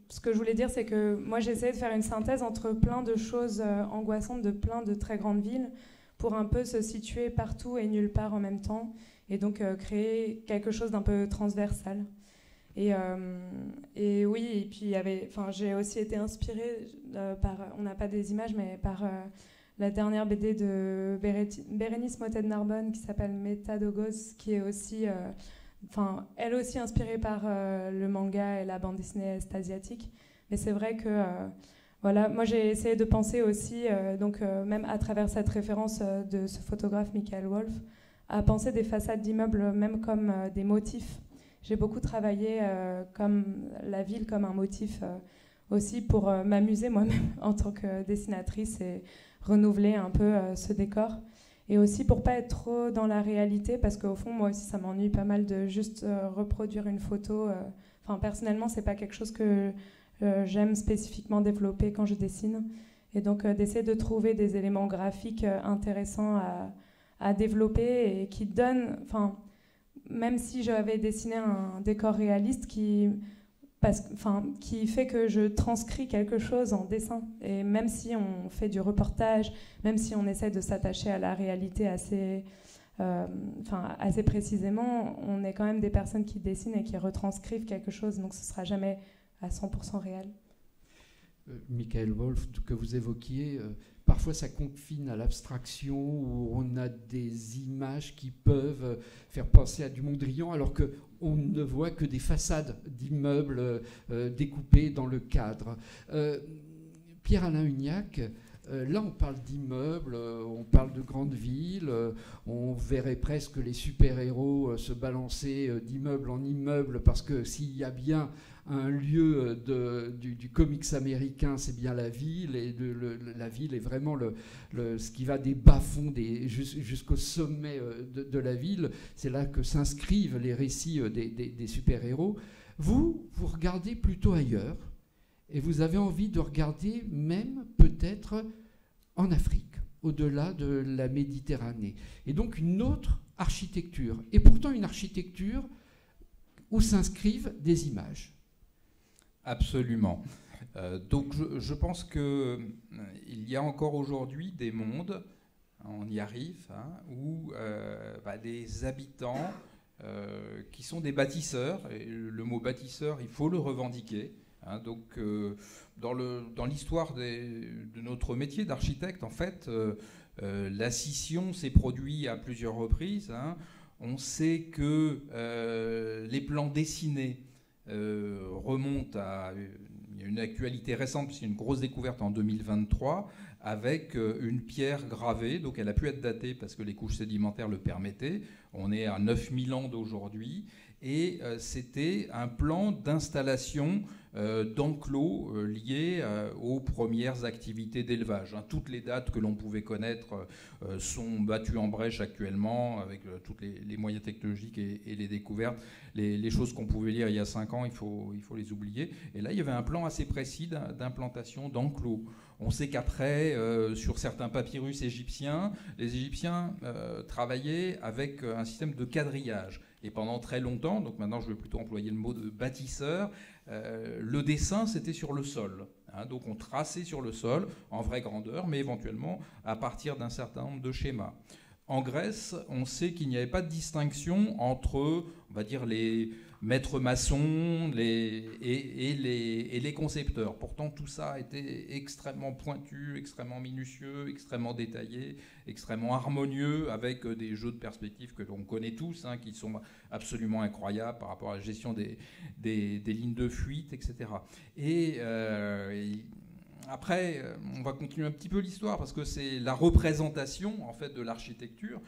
ce que je voulais dire, c'est que moi, j'ai essayé de faire une synthèse entre plein de choses angoissantes de plein de très grandes villes pour un peu se situer partout et nulle part en même temps, et donc créer quelque chose d'un peu transversal. Et oui, et puis j'ai aussi été inspirée on n'a pas des images, mais par la dernière BD de Bérénice Motet-Narbonne qui s'appelle Métadogos, qui est aussi... elle aussi inspirée par le manga et la bande dessinée est-asiatique. Mais c'est vrai que, moi j'ai essayé de penser aussi, même à travers cette référence de ce photographe Michael Wolff, à penser des façades d'immeubles même comme des motifs. J'ai beaucoup travaillé comme la ville comme un motif aussi pour m'amuser moi-même en tant que dessinatrice et renouveler un peu ce décor. Et aussi pour pas être trop dans la réalité, parce qu'au fond, moi aussi, ça m'ennuie pas mal de juste reproduire une photo. Personnellement, c'est pas quelque chose que j'aime spécifiquement développer quand je dessine. Et donc, d'essayer de trouver des éléments graphiques intéressants à développer et qui donnent... même si j'avais dessiné un décor réaliste qui fait que je transcris quelque chose en dessin. Et même si on fait du reportage, même si on essaie de s'attacher à la réalité assez précisément, on est quand même des personnes qui dessinent et qui retranscrivent quelque chose, donc ce ne sera jamais à 100% réel.
Michael Wolff, que vous évoquiez, parfois ça confine à l'abstraction, où on a des images qui peuvent faire penser à du Mondrian, alors qu'on ne voit que des façades d'immeubles découpées dans le cadre. Pierre-Alain Huniac, Là, on parle d'immeubles, on parle de grandes villes, on verrait presque les super-héros se balancer d'immeuble en immeuble, parce que s'il y a bien un lieu du comics américain, c'est bien la ville, et la ville est vraiment ce qui va des bas-fonds jusqu'au sommet de la ville. C'est là que s'inscrivent les récits des super-héros. Vous regardez plutôt ailleurs, et vous avez envie de regarder même peut-être en Afrique, au-delà de la Méditerranée. Et donc une autre architecture, et pourtant une architecture où s'inscrivent des images.
Absolument. Donc je pense qu'il y a encore aujourd'hui des mondes, on y arrive, où des habitants qui sont des bâtisseurs, et le mot bâtisseur, il faut le revendiquer. Donc, dans l'histoire de notre métier d'architecte, en fait, la scission s'est produite à plusieurs reprises. On sait que les plans dessinés remontent à une actualité récente, puisqu'il y a une grosse découverte en 2023, avec une pierre gravée. Donc, elle a pu être datée parce que les couches sédimentaires le permettaient. On est à 9000 ans d'aujourd'hui. Et c'était un plan d'installation d'enclos liés aux premières activités d'élevage. Toutes les dates que l'on pouvait connaître sont battues en brèche actuellement, avec tous les moyens technologiques et les découvertes. Les choses qu'on pouvait lire il y a 5 ans, il faut les oublier. Et là, il y avait un plan assez précis d'implantation d'enclos. On sait qu'après, sur certains papyrus égyptiens, les Égyptiens travaillaient avec un système de quadrillage. Et pendant très longtemps, donc maintenant je vais plutôt employer le mot de bâtisseur, le dessin c'était sur le sol. Donc on traçait sur le sol en vraie grandeur, mais éventuellement à partir d'un certain nombre de schémas. En Grèce, on sait qu'il n'y avait pas de distinction entre, on va dire, les maîtres maçons et les concepteurs. Pourtant, tout ça a été extrêmement pointu, extrêmement minutieux, extrêmement détaillé, extrêmement harmonieux, avec des jeux de perspective que l'on connaît tous, qui sont absolument incroyables par rapport à la gestion des lignes de fuite, etc. Et après, on va continuer un petit peu l'histoire, parce que c'est la représentation en fait de l'architecture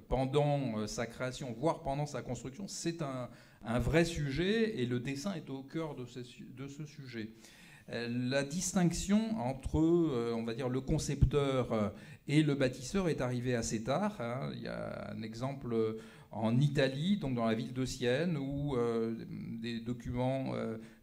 pendant sa création, voire pendant sa construction. C'est un vrai sujet, et le dessin est au cœur de ce sujet. La distinction entre, on va dire, le concepteur et le bâtisseur est arrivée assez tard. Il y a un exemple en Italie, donc dans la ville de Sienne, où des documents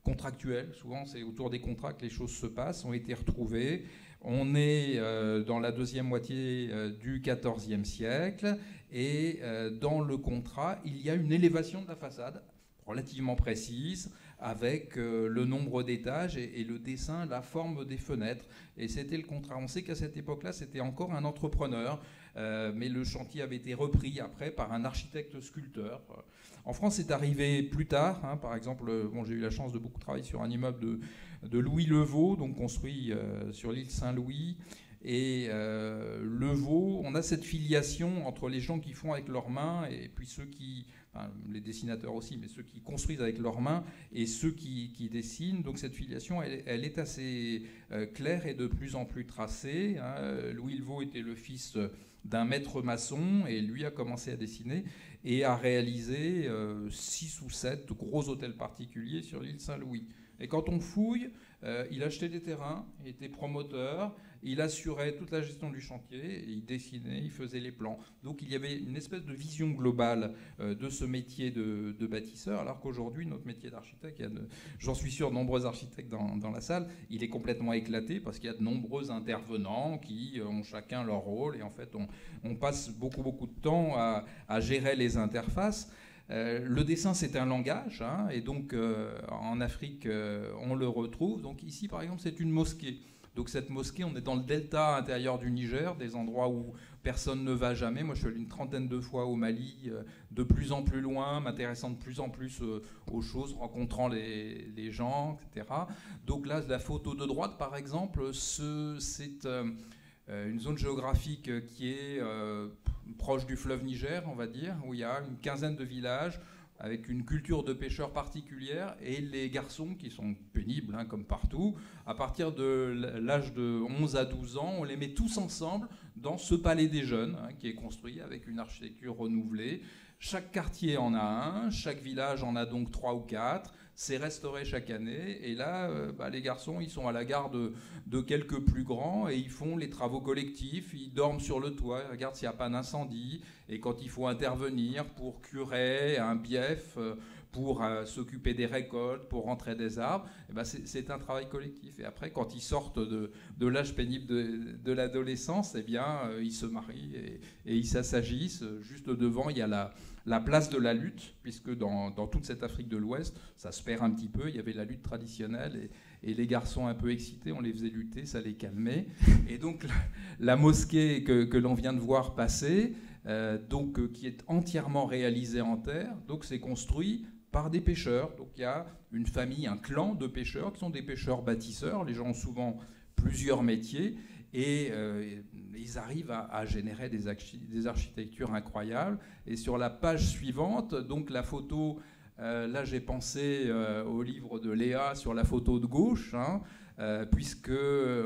contractuels, souvent c'est autour des contrats que les choses se passent, ont été retrouvés. On est dans la deuxième moitié du XIVe siècle, et dans le contrat, il y a une élévation de la façade relativement précise, avec le nombre d'étages et le dessin, la forme des fenêtres. Et c'était le contrat. On sait qu'à cette époque-là, c'était encore un entrepreneur, mais le chantier avait été repris après par un architecte-sculpteur. En France, c'est arrivé plus tard. Par exemple, j'ai eu la chance de beaucoup travailler sur un immeuble de Louis Levaux, donc construit sur l'île Saint-Louis. Et Levaux, on a cette filiation entre les gens qui font avec leurs mains, et puis ceux qui... les dessinateurs aussi, mais ceux qui construisent avec leurs mains et ceux qui dessinent. Donc cette filiation, elle est assez claire et de plus en plus tracée. Louis Levaux était le fils d'un maître maçon, et lui a commencé à dessiner et a réalisé 6 ou 7 gros hôtels particuliers sur l'île Saint-Louis. Et quand on fouille, il achetait des terrains, il était promoteur, il assurait toute la gestion du chantier, il dessinait, il faisait les plans. Donc il y avait une espèce de vision globale de ce métier de bâtisseur, alors qu'aujourd'hui, notre métier d'architecte, j'en suis sûr, de nombreux architectes dans la salle, il est complètement éclaté, parce qu'il y a de nombreux intervenants qui ont chacun leur rôle, et en fait on passe beaucoup de temps à gérer les interfaces. Le dessin, c'est un langage, et donc en Afrique, on le retrouve. Donc ici, par exemple, c'est une mosquée. Donc cette mosquée, on est dans le delta intérieur du Niger, des endroits où personne ne va jamais. Moi, je suis allé une trentaine de fois au Mali, de plus en plus loin, m'intéressant de plus en plus aux choses, rencontrant les gens, etc. Donc là, la photo de droite, par exemple, c'est une zone géographique qui est proche du fleuve Niger, on va dire, où il y a une quinzaine de villages avec une culture de pêcheur particulière, et les garçons qui sont pénibles, hein, comme partout, à partir de l'âge de 11 à 12 ans, on les met tous ensemble dans ce palais des jeunes, hein, qui est construit avec une architecture renouvelée. Chaque quartier en a un, chaque village en a donc 3 ou 4. C'est restauré chaque année. Et là, les garçons, ils sont à la garde de quelques plus grands et ils font les travaux collectifs. Ils dorment sur le toit, ils regardent s'il n'y a pas d'incendie. Et quand il faut intervenir pour curer un bief, pour s'occuper des récoltes, pour rentrer des arbres, c'est un travail collectif. Et après, quand ils sortent de l'âge pénible de l'adolescence, ils se marient et ils s'assagissent. Juste devant, il y a la place de la lutte, puisque dans toute cette Afrique de l'Ouest, ça se perd un petit peu. Il y avait la lutte traditionnelle et les garçons un peu excités, on les faisait lutter, ça les calmait. Et donc la mosquée que l'on vient de voir passer, qui est entièrement réalisée en terre, donc c'est construit par des pêcheurs. Donc il y a une famille, un clan de pêcheurs qui sont des pêcheurs bâtisseurs. Les gens ont souvent plusieurs métiers et ils arrivent à générer des architectures incroyables. Et sur la page suivante, donc la photo, là j'ai pensé au livre de Léa sur la photo de gauche, hein, puisque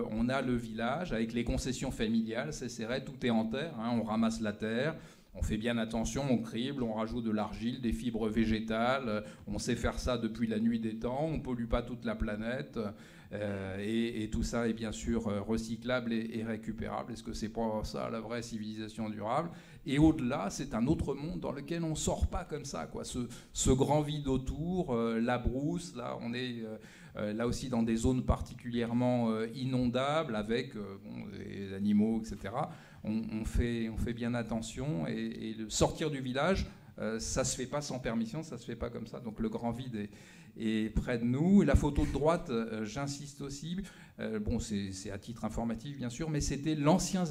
on a le village avec les concessions familiales, c'est vrai, tout est en terre, hein, on ramasse la terre. On fait bien attention, on crible, on rajoute de l'argile, des fibres végétales. On sait faire ça depuis la nuit des temps. On ne pollue pas toute la planète. Et tout ça est bien sûr recyclable et récupérable. Est-ce que c'est pas ça la vraie civilisation durable? Et au-delà, c'est un autre monde dans lequel on ne sort pas comme ça, quoi. Ce grand vide autour, la brousse, là on est là aussi dans des zones particulièrement inondables avec des animaux, etc. On fait bien attention et sortir du village, ça se fait pas sans permission, ça se fait pas comme ça. Donc le grand vide est près de nous. Et la photo de droite, j'insiste aussi, c'est à titre informatif bien sûr, mais c'était l'ancien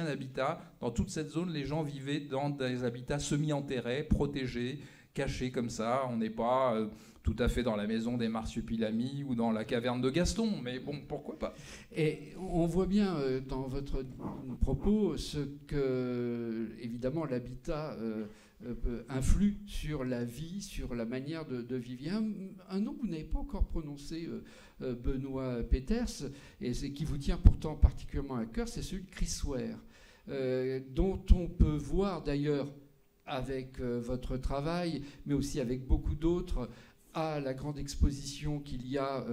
habitat. Dans toute cette zone, les gens vivaient dans des habitats semi-enterrés, protégés, cachés comme ça. On n'est pas tout à fait dans la maison des marsupilamis ou dans la caverne de Gaston, mais bon, pourquoi pas.
Et on voit bien dans votre propos ce que, évidemment, l'habitat influe sur la vie, sur la manière de vivre. Il y a un nom que vous n'avez pas encore prononcé, Benoît Peters, et qui vous tient pourtant particulièrement à cœur, c'est celui de Chris Ware, dont on peut voir d'ailleurs avec votre travail, mais aussi avec beaucoup d'autres, à la grande exposition qu'il y a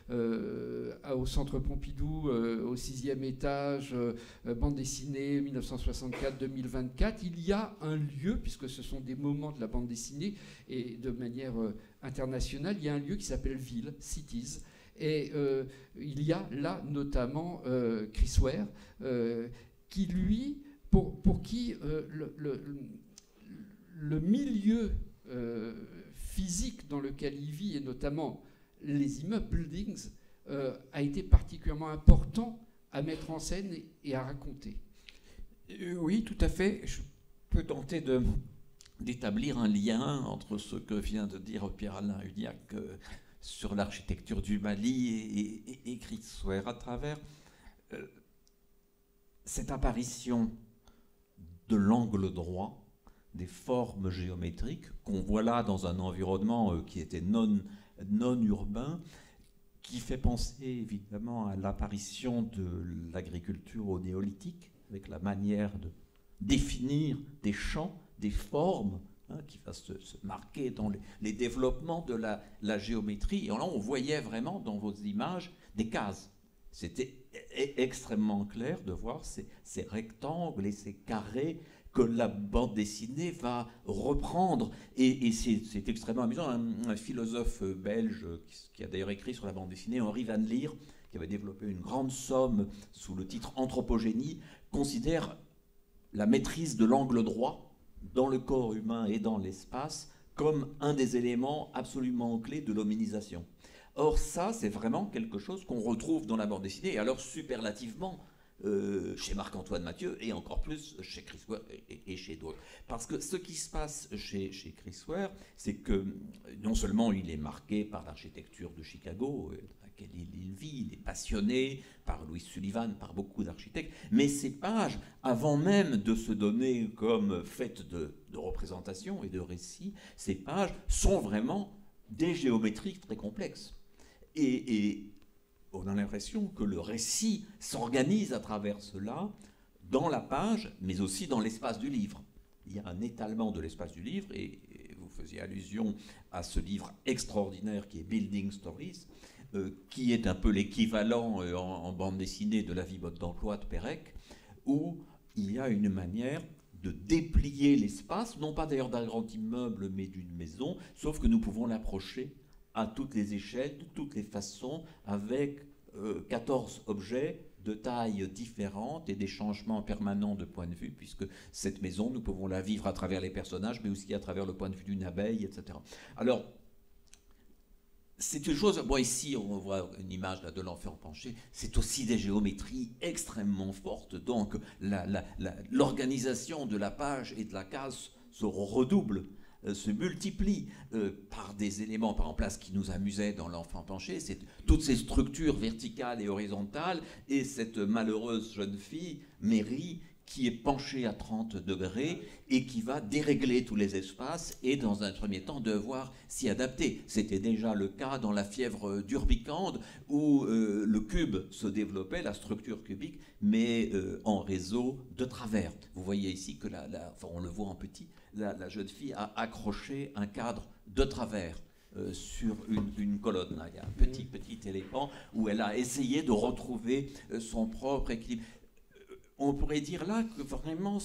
au Centre Pompidou, au 6e étage, bande dessinée 1964-2024. Il y a un lieu, puisque ce sont des moments de la bande dessinée, et de manière internationale, il y a un lieu qui s'appelle Ville, Cities. Et il y a là notamment Chris Ware, qui lui, pour qui le milieu physique dans lequel il vit, et notamment les immeubles, buildings, a été particulièrement important à mettre en scène et à raconter.
Oui, tout à fait. Je peux tenter d'établir un lien entre ce que vient de dire Pierre-Alain Huniac sur l'architecture du Mali et Chris Ware à travers cette apparition de l'angle droit, des formes géométriques qu'on voit là dans un environnement qui était non urbain, qui fait penser évidemment à l'apparition de l'agriculture au néolithique, avec la manière de définir des champs, des formes, qui va se marquer dans les développements de la géométrie. Et là, on voyait vraiment dans vos images des cases. C'était extrêmement clair de voir ces rectangles et ces carrés que la bande dessinée va reprendre. Et c'est extrêmement amusant. Un philosophe belge qui a d'ailleurs écrit sur la bande dessinée, Henri Van Leer, qui avait développé une grande somme sous le titre Anthropogénie, considère la maîtrise de l'angle droit dans le corps humain et dans l'espace comme un des éléments absolument clés de l'hominisation. Or ça, c'est vraiment quelque chose qu'on retrouve dans la bande dessinée, et alors superlativement chez Marc-Antoine Mathieu, et encore plus chez Chris Ware et chez d'autres. Parce que ce qui se passe chez Chris Ware, c'est que non seulement il est marqué par l'architecture de Chicago, laquelle il vit. Il est passionné par Louis Sullivan, par beaucoup d'architectes. Mais ces pages, avant même de se donner comme faites de représentation et de récits, ces pages sont vraiment des géométries très complexes. Et on a l'impression que le récit s'organise à travers cela, dans la page, mais aussi dans l'espace du livre. Il y a un étalement de l'espace du livre, et vous faisiez allusion à ce livre extraordinaire qui est Building Stories, qui est un peu l'équivalent en bande dessinée de La vie mode d'emploi de Pérec, où il y a une manière de déplier l'espace, non pas d'ailleurs d'un grand immeuble, mais d'une maison, sauf que nous pouvons l'approcher à toutes les échelles, de toutes les façons, avec 14 objets de tailles différentes et des changements permanents de point de vue, puisque cette maison, nous pouvons la vivre à travers les personnages, mais aussi à travers le point de vue d'une abeille, etc. Alors, c'est une chose, bon ici on voit une image là, de l'enfant penché, c'est aussi des géométries extrêmement fortes, donc l'organisation de la page et de la case se redouble, se multiplie par des éléments, par exemple, là, ce qui nous amusait dans l'enfant penché, c'est toutes ces structures verticales et horizontales, et cette malheureuse jeune fille, Mary, qui est penchée à 30 degrés et qui va dérégler tous les espaces et, dans un premier temps, devoir s'y adapter. C'était déjà le cas dans la fièvre d'Urbicande, où le cube se développait, la structure cubique, mais en réseau de travers. Vous voyez ici que, enfin, on le voit en petit, la jeune fille a accroché un cadre de travers sur une colonne. Là. Il y a un petit élément où elle a essayé de retrouver son propre équilibre. On pourrait dire là que vraiment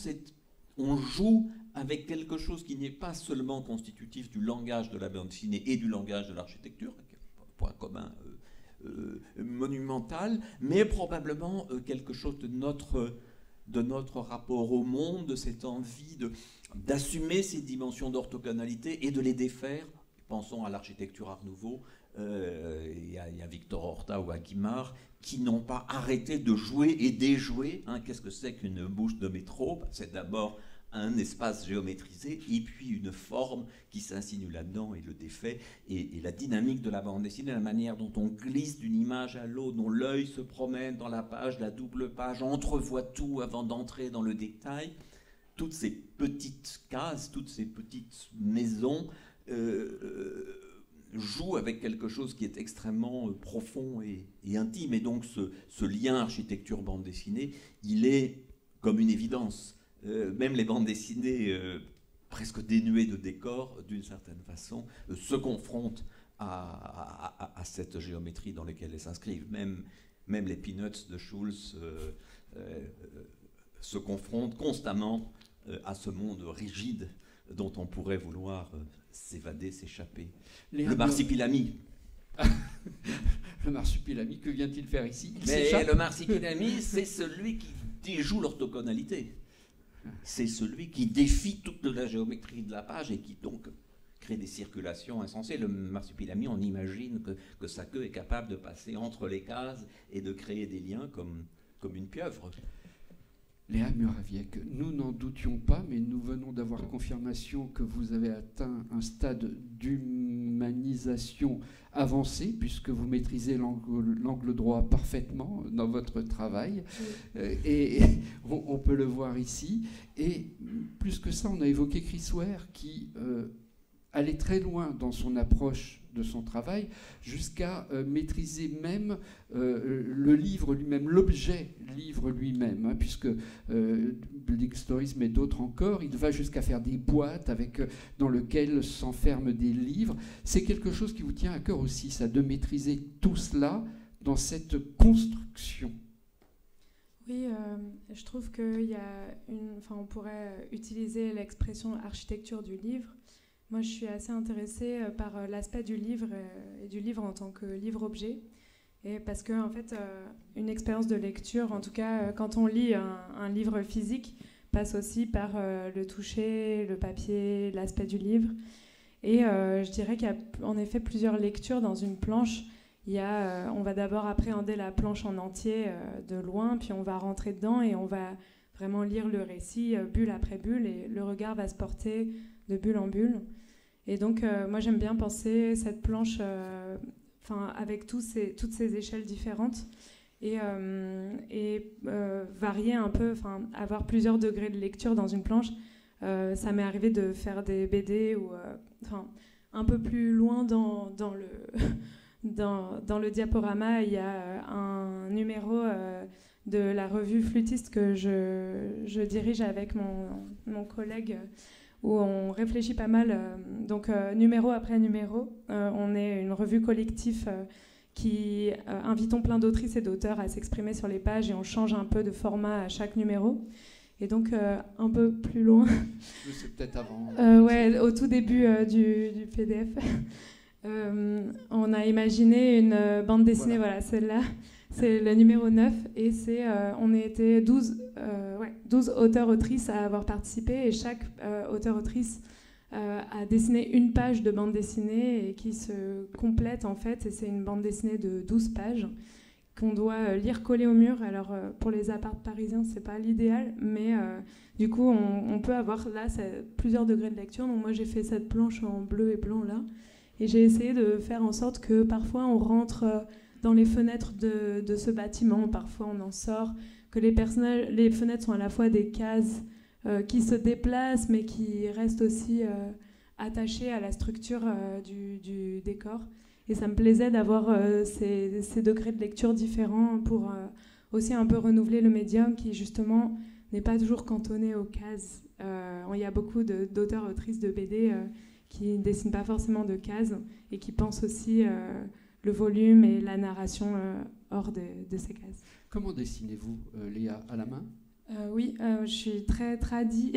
on joue avec quelque chose qui n'est pas seulement constitutif du langage de la bande dessinée et du langage de l'architecture, qui est un point commun monumental, mais probablement quelque chose de notre rapport au monde, de cette envie d'assumer ces dimensions d'orthogonalité et de les défaire. Pensons à l'architecture Art Nouveau, il y a Victor Horta ou à Guimard, qui n'ont pas arrêté de jouer et déjouer. Qu'est-ce que c'est qu'une bouche de métro? C'est d'abord un espace géométrisé et puis une forme qui s'insinue là-dedans et le défait. Et la dynamique de la bande dessinée, la manière dont on glisse d'une image à l'autre, dont l'œil se promène dans la page, la double page, entrevoit tout avant d'entrer dans le détail. Toutes ces petites cases, toutes ces petites maisons joue avec quelque chose qui est extrêmement profond et intime. Et donc ce lien architecture-bande dessinée, il est comme une évidence. Même les bandes dessinées presque dénuées de décor, d'une certaine façon, se confrontent à cette géométrie dans laquelle elles s'inscrivent. Même les Peanuts de Schulz se confrontent constamment à ce monde rigide dont on pourrait vouloir s'évader, s'échapper. Le marsupilami.
Le marsupilami, que vient-il faire ici?
Mais le marsupilami, c'est celui qui déjoue l'orthogonalité. C'est celui qui défie toute la géométrie de la page et qui donc crée des circulations insensées. Le marsupilami, on imagine que sa queue est capable de passer entre les cases et de créer des liens comme une pieuvre.
Léa Muraviec, nous n'en doutions pas, mais nous venons d'avoir confirmation que vous avez atteint un stade d'humanisation avancé, puisque vous maîtrisez l'angle droit parfaitement dans votre travail. Et on peut le voir ici. Et plus que ça, on a évoqué Chris Ware, qui allait très loin dans son approche de son travail, jusqu'à maîtriser même le livre lui-même, l'objet livre lui-même, puisque Building Stories, mais d'autres encore, il va jusqu'à faire des boîtes dans lesquelles s'enferment des livres. C'est quelque chose qui vous tient à cœur aussi, ça, de maîtriser tout cela dans cette construction.
Oui, je trouve qu'il y a on pourrait utiliser l'expression architecture du livre. Moi, je suis assez intéressée par l'aspect du livre et du livre en tant que livre-objet. Et parce que, en fait, une expérience de lecture, en tout cas, quand on lit un livre physique, passe aussi par le toucher, le papier, l'aspect du livre. Et je dirais qu'il y a en effet plusieurs lectures dans une planche. On va d'abord appréhender la planche en entier de loin, puis on va rentrer dedans et on va vraiment lire le récit bulle après bulle, et le regard va se porter de bulle en bulle. Et donc, moi, j'aime bien penser cette planche avec toutes ces échelles différentes et varier un peu, avoir plusieurs degrés de lecture dans une planche. Ça m'est arrivé de faire des BD ou un peu plus loin dans le diaporama, il y a un numéro de la revue Flûtiste que je dirige avec mon collègue, où on réfléchit pas mal. Donc, numéro après numéro, on est une revue collective qui invitons plein d'autrices et d'auteurs à s'exprimer sur les pages, et on change un peu de format à chaque numéro. Et donc, un peu plus loin...
C'est peut-être avant.
Ouais, au tout début du PDF. On a imaginé une bande dessinée, voilà celle-là. C'est le numéro 9, et on était 12 auteurs-autrices à avoir participé, et chaque auteur-autrice a dessiné une page de bande dessinée et qui se complète en fait, et c'est une bande dessinée de 12 pages qu'on doit lire collée au mur. Alors pour les apparts parisiens, c'est pas l'idéal, mais du coup on peut avoir là plusieurs degrés de lecture. Donc moi j'ai fait cette planche en bleu et blanc là, et j'ai essayé de faire en sorte que parfois on rentre dans les fenêtres de ce bâtiment, parfois on en sort, que les fenêtres sont à la fois des cases qui se déplacent mais qui restent aussi attachées à la structure du décor. Et ça me plaisait d'avoir ces degrés de lecture différents pour aussi un peu renouveler le médium qui justement n'est pas toujours cantonné aux cases. Il y a beaucoup d'auteurs, autrices de BD qui ne dessinent pas forcément de cases et qui pensent aussi le volume et la narration hors de ces cases.
Comment dessinez-vous, Léa, à la main ?
Oui, je suis très tradie,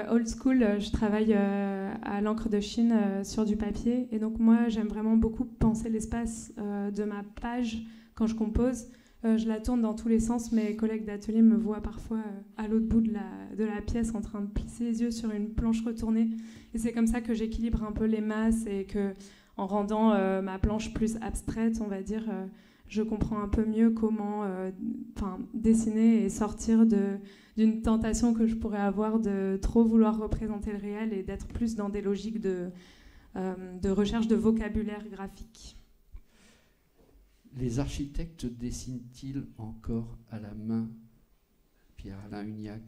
old school. Je travaille à l'encre de Chine sur du papier. Et donc moi, j'aime vraiment beaucoup penser l'espace de ma page quand je compose. Je la tourne dans tous les sens. Mes collègues d'atelier me voient parfois à l'autre bout de la pièce en train de plisser les yeux sur une planche retournée. Et c'est comme ça que j'équilibre un peu les masses, et que, en rendant ma planche plus abstraite, on va dire, je comprends un peu mieux comment dessiner et sortir d'une tentation que je pourrais avoir de trop vouloir représenter le réel et d'être plus dans des logiques de recherche de vocabulaire graphique.
Les architectes dessinent-ils encore à la main, Pierre-Alain Huniac ?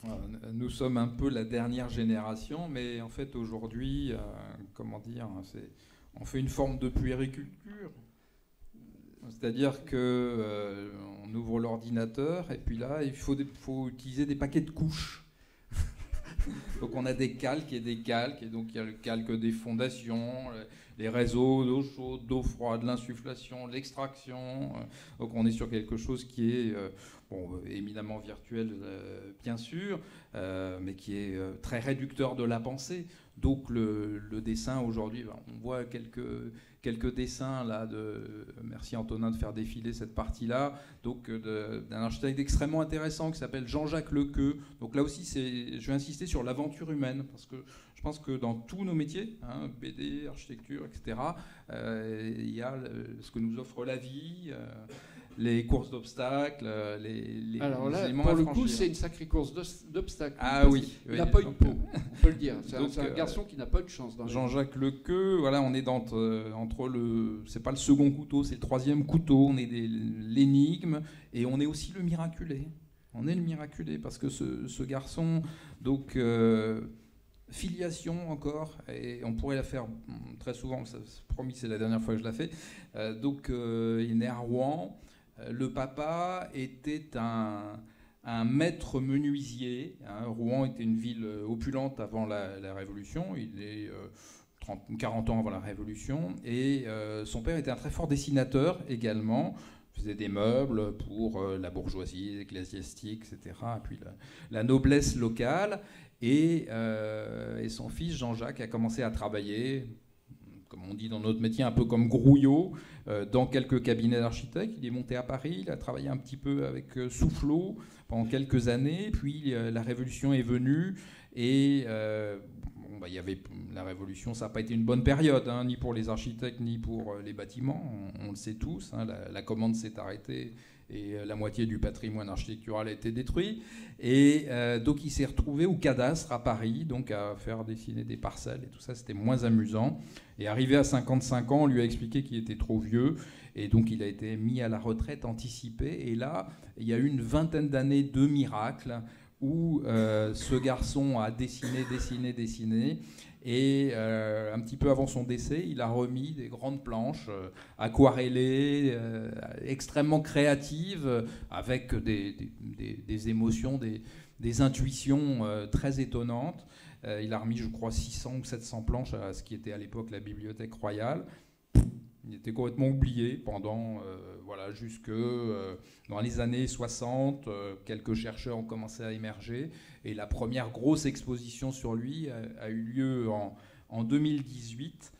Nous sommes un peu la dernière génération, mais en fait aujourd'hui, on fait une forme de puériculture. C'est-à-dire qu'on ouvre l'ordinateur et puis là, il faut utiliser des paquets de couches. Donc on a des calques, et donc il y a le calque des fondations, les réseaux d'eau chaude, d'eau froide, l'insufflation, l'extraction. Donc on est sur quelque chose qui est éminemment virtuel, bien sûr, mais qui est très réducteur de la pensée. Donc le dessin aujourd'hui, on voit quelques dessins là merci Antonin de faire défiler cette partie-là, donc d'un architecte extrêmement intéressant qui s'appelle Jean-Jacques Lequeux. Donc là aussi, je vais insister sur l'aventure humaine, parce que je pense que dans tous nos métiers, BD, architecture, etc., il y a ce que nous offre la vie, les courses d'obstacles,
Alors là,
éléments
pour
à
le
franchir.
coup, c'est une sacrée course d'obstacles.
Ah oui.
Il n'a pas eu de peau, on peut le dire. C'est un garçon qui n'a pas eu de chance.
Jean-Jacques Lequeux, voilà, on est entre c'est pas le second couteau, c'est le troisième couteau. On est l'énigme, et on est aussi le miraculé. On est le miraculé, parce que ce garçon, donc filiation encore, et on pourrait la faire très souvent. Promis, c'est la dernière fois que je la fais. Donc il est né à Rouen. Le papa était un maître menuisier. Rouen était une ville opulente avant la Révolution. Il est 40 ans avant la Révolution. Et son père était un très fort dessinateur également. Il faisait des meubles pour la bourgeoisie, l'ecclésiastique, etc. Et puis la noblesse locale. Et son fils Jean-Jacques a commencé à travailler, comme on dit dans notre métier, un peu comme grouillot, dans quelques cabinets d'architectes. Il est monté à Paris, il a travaillé un petit peu avec Soufflot pendant quelques années, puis la Révolution est venue, et il y avait la Révolution, ça n'a pas été une bonne période, hein, ni pour les architectes, ni pour les bâtiments. On le sait tous, hein, la commande s'est arrêtée et la moitié du patrimoine architectural a été détruit. Et donc il s'est retrouvé au cadastre à Paris, donc à faire dessiner des parcelles et tout ça, c'était moins amusant. Et arrivé à 55 ans, on lui a expliqué qu'il était trop vieux. Et donc il a été mis à la retraite anticipée. Et là, il y a eu une vingtaine d'années de miracles où ce garçon a dessiné. Et un petit peu avant son décès, il a remis des grandes planches aquarellées, extrêmement créatives, avec des émotions, des intuitions très étonnantes. Il a remis, je crois, 600 ou 700 planches à ce qui était à l'époque la Bibliothèque royale. Il était complètement oublié pendant, jusque dans les années 60. Quelques chercheurs ont commencé à émerger. Et la première grosse exposition sur lui a eu lieu en 2018.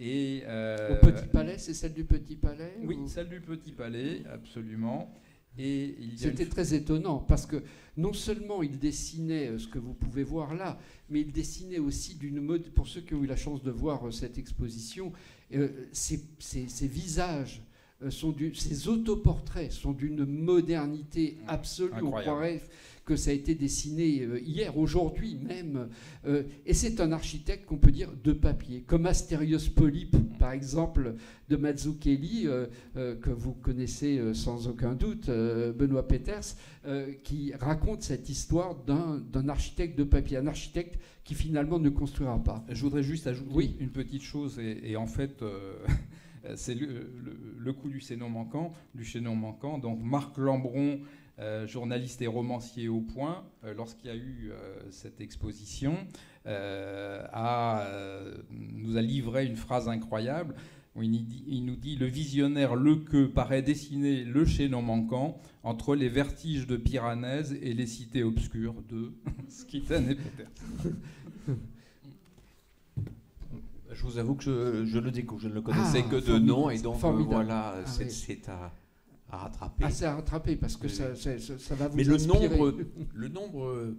Et,
au Petit Palais, c'est celle du Petit Palais?
Oui, celle du Petit Palais, absolument. Et
c'était très étonnant parce que non seulement il dessinait ce que vous pouvez voir là, mais il dessinait aussi d'une mode. Pour ceux qui ont eu la chance de voir cette exposition, ces visages, ces autoportraits sont d'une modernité absolue.
Incroyable.
On croirait que ça a été dessiné hier, aujourd'hui même. Et c'est un architecte qu'on peut dire de papier, comme Astérios Polype, par exemple, de Mazzucchelli, que vous connaissez sans aucun doute, Benoît Peters, qui raconte cette histoire d'un architecte de papier, un architecte qui finalement ne construira pas.
Je voudrais juste ajouter une petite chose, et en fait... c'est le coup du chaînon manquant. Donc Marc Lambron, journaliste et romancier au Point, lorsqu'il y a eu cette exposition, nous a livré une phrase incroyable où il nous dit « Le visionnaire Lequeux paraît dessiner le chaînon manquant entre les vertiges de Piranèse et les cités obscures de Skytten et Peters. »
Je vous avoue que je le découvre, je ne le connaissais que de nom, et donc voilà, c'est à rattraper.
C'est à rattraper, parce que ça va vous
Mais
inspirer.
le nombre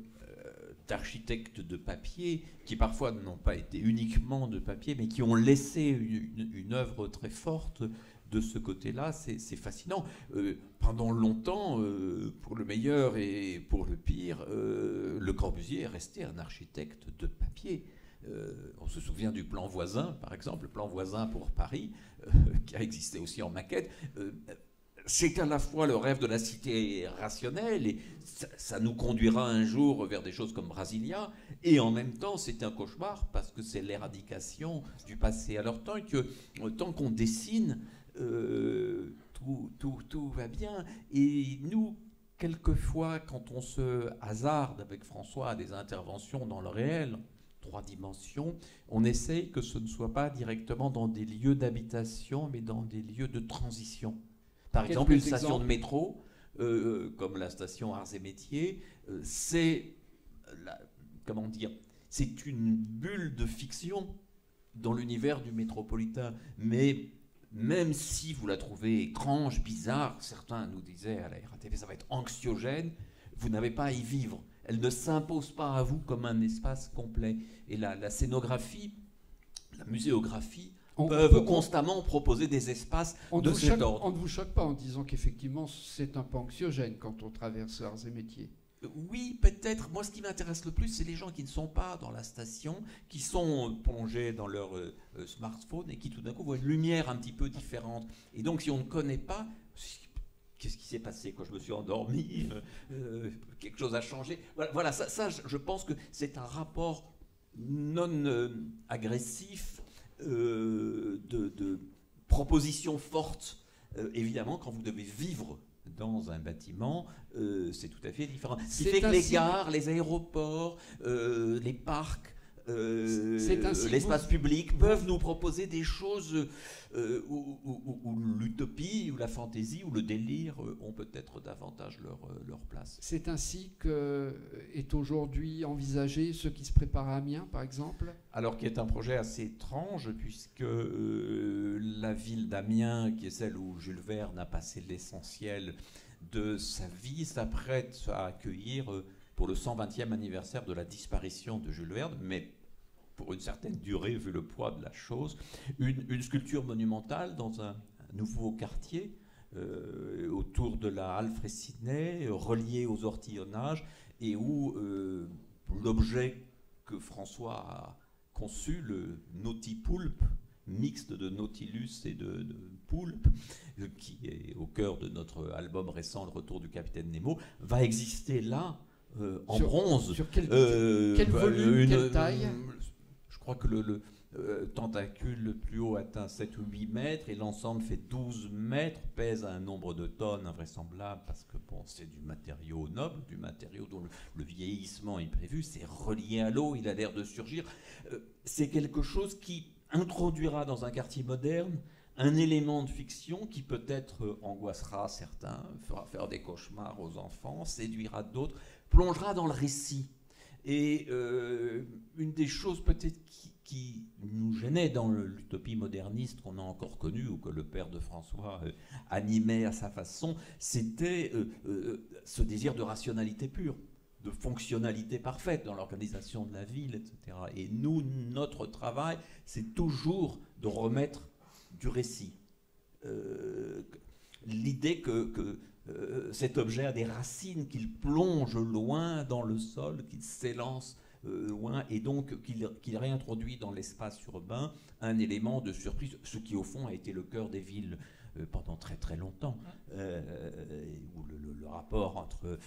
d'architectes de papier, qui parfois n'ont pas été uniquement de papier, mais qui ont laissé une œuvre très forte de ce côté-là, c'est fascinant. Pendant longtemps, pour le meilleur et pour le pire, Le Corbusier est resté un architecte de papier. On se souvient du plan voisin, par exemple, le plan voisin pour Paris, qui a existé aussi en maquette. C'est à la fois le rêve de la cité rationnelle, et ça nous conduira un jour vers des choses comme Brasilia, et en même temps c'est un cauchemar, parce que c'est l'éradication du passé. Alors tant qu'on dessine, tout va bien, et nous, quelquefois, quand on se hasarde avec François à des interventions dans le réel, 3 dimensions, on essaye que ce ne soit pas directement dans des lieux d'habitation, mais dans des lieux de transition. Par exemple, une station de métro, comme la station Arts et Métiers, c'est une bulle de fiction dans l'univers du métropolitain. Mais même si vous la trouvez étrange, bizarre, certains nous disaient à la RATP, ça va être anxiogène, vous n'avez pas à y vivre. Elle ne s'impose pas à vous comme un espace complet. Et la scénographie, la muséographie, peuvent constamment proposer des espaces de cet ordre.
On ne vous choque pas en disant qu'effectivement c'est un peu anxiogène quand on traverse Arts et Métiers?
Oui, peut-être. Moi, ce qui m'intéresse le plus, c'est les gens qui ne sont pas dans la station, qui sont plongés dans leur smartphone et qui tout d'un coup voient une lumière un petit peu différente. Et donc, si on ne connaît pas... Qu'est-ce qui s'est passé quand je me suis endormi, quelque chose a changé. Voilà, ça, je pense que c'est un rapport non agressif de propositions fortes. Évidemment, quand vous devez vivre dans un bâtiment, c'est tout à fait différent. Ce qui fait que les gares, les aéroports, les parcs, l'espace public peuvent nous proposer des choses où l'utopie, ou la fantaisie, ou le délire ont peut-être davantage leur place.
C'est ainsi qu'est aujourd'hui envisagé ce qui se prépare à Amiens, par exemple?
Alors, qui est un projet assez étrange, puisque la ville d'Amiens, qui est celle où Jules Verne a passé l'essentiel de sa vie, s'apprête à accueillir pour le 120e anniversaire de la disparition de Jules Verne, mais pour une certaine durée, vu le poids de la chose. Une sculpture monumentale dans un nouveau quartier, autour de la halle Freycinet, reliée aux ortillonnages, et où l'objet que François a conçu, le nautipoulpe, mixte de nautilus et de poulpe, qui est au cœur de notre album récent, Le Retour du Capitaine Nemo, va exister là, en bronze.
Sur quel volume, quelle taille?
Je crois que le tentacule le plus haut atteint 7 ou 8 mètres et l'ensemble fait 12 mètres, pèse un nombre de tonnes invraisemblable parce que bon, c'est du matériau noble, du matériau dont le vieillissement est prévu, c'est relié à l'eau, il a l'air de surgir. C'est quelque chose qui introduira dans un quartier moderne un élément de fiction qui peut-être angoissera certains, fera faire des cauchemars aux enfants, séduira d'autres, plongera dans le récit. Et une des choses peut-être qui nous gênait dans l'utopie moderniste qu'on a encore connue, ou que le père de François animait à sa façon, c'était ce désir de rationalité pure, de fonctionnalité parfaite dans l'organisation de la ville, etc. Et nous, notre travail, c'est toujours de remettre du récit. L'idée que cet objet a des racines, qu'il plonge loin dans le sol, qu'il s'élance loin, et donc qu'il réintroduit dans l'espace urbain un élément de surprise, ce qui au fond a été le cœur des villes pendant très très longtemps, où le rapport entre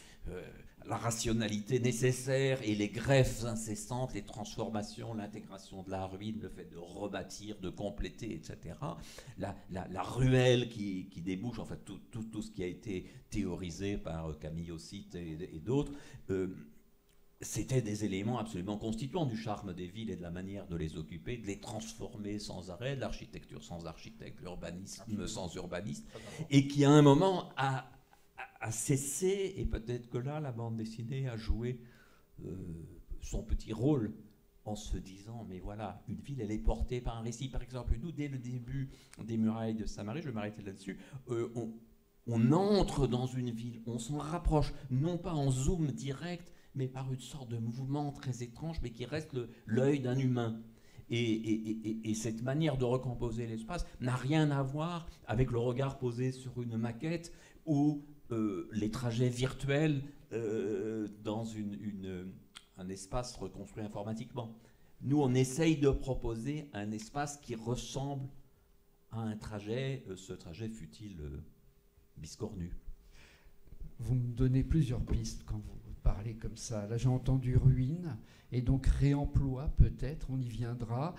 la rationalité nécessaire et les greffes incessantes, les transformations, l'intégration de la ruine, le fait de rebâtir, de compléter, etc. La ruelle qui débouche, enfin tout ce qui a été théorisé par Camille Ossite et d'autres, c'était des éléments absolument constituants du charme des villes et de la manière de les occuper, de les transformer sans arrêt, l'architecture sans architecte, l'urbanisme sans urbaniste, et qui à un moment a cessé, et peut-être que là, la bande dessinée a joué son petit rôle en se disant, mais voilà, une ville, elle est portée par un récit. Par exemple, nous, dès le début des Murailles de Saint-Marie, je vais m'arrêter là-dessus, on entre dans une ville, on s'en rapproche, non pas en zoom direct, mais par une sorte de mouvement très étrange, mais qui reste l'œil d'un humain. Et cette manière de recomposer l'espace n'a rien à voir avec le regard posé sur une maquette ou les trajets virtuels dans un espace reconstruit informatiquement. Nous, on essaye de proposer un espace qui ressemble à un trajet, ce trajet fut-il biscornu.
Vous me donnez plusieurs pistes quand vous parler comme ça. Là, j'ai entendu ruine, et donc réemploi peut-être, on y viendra.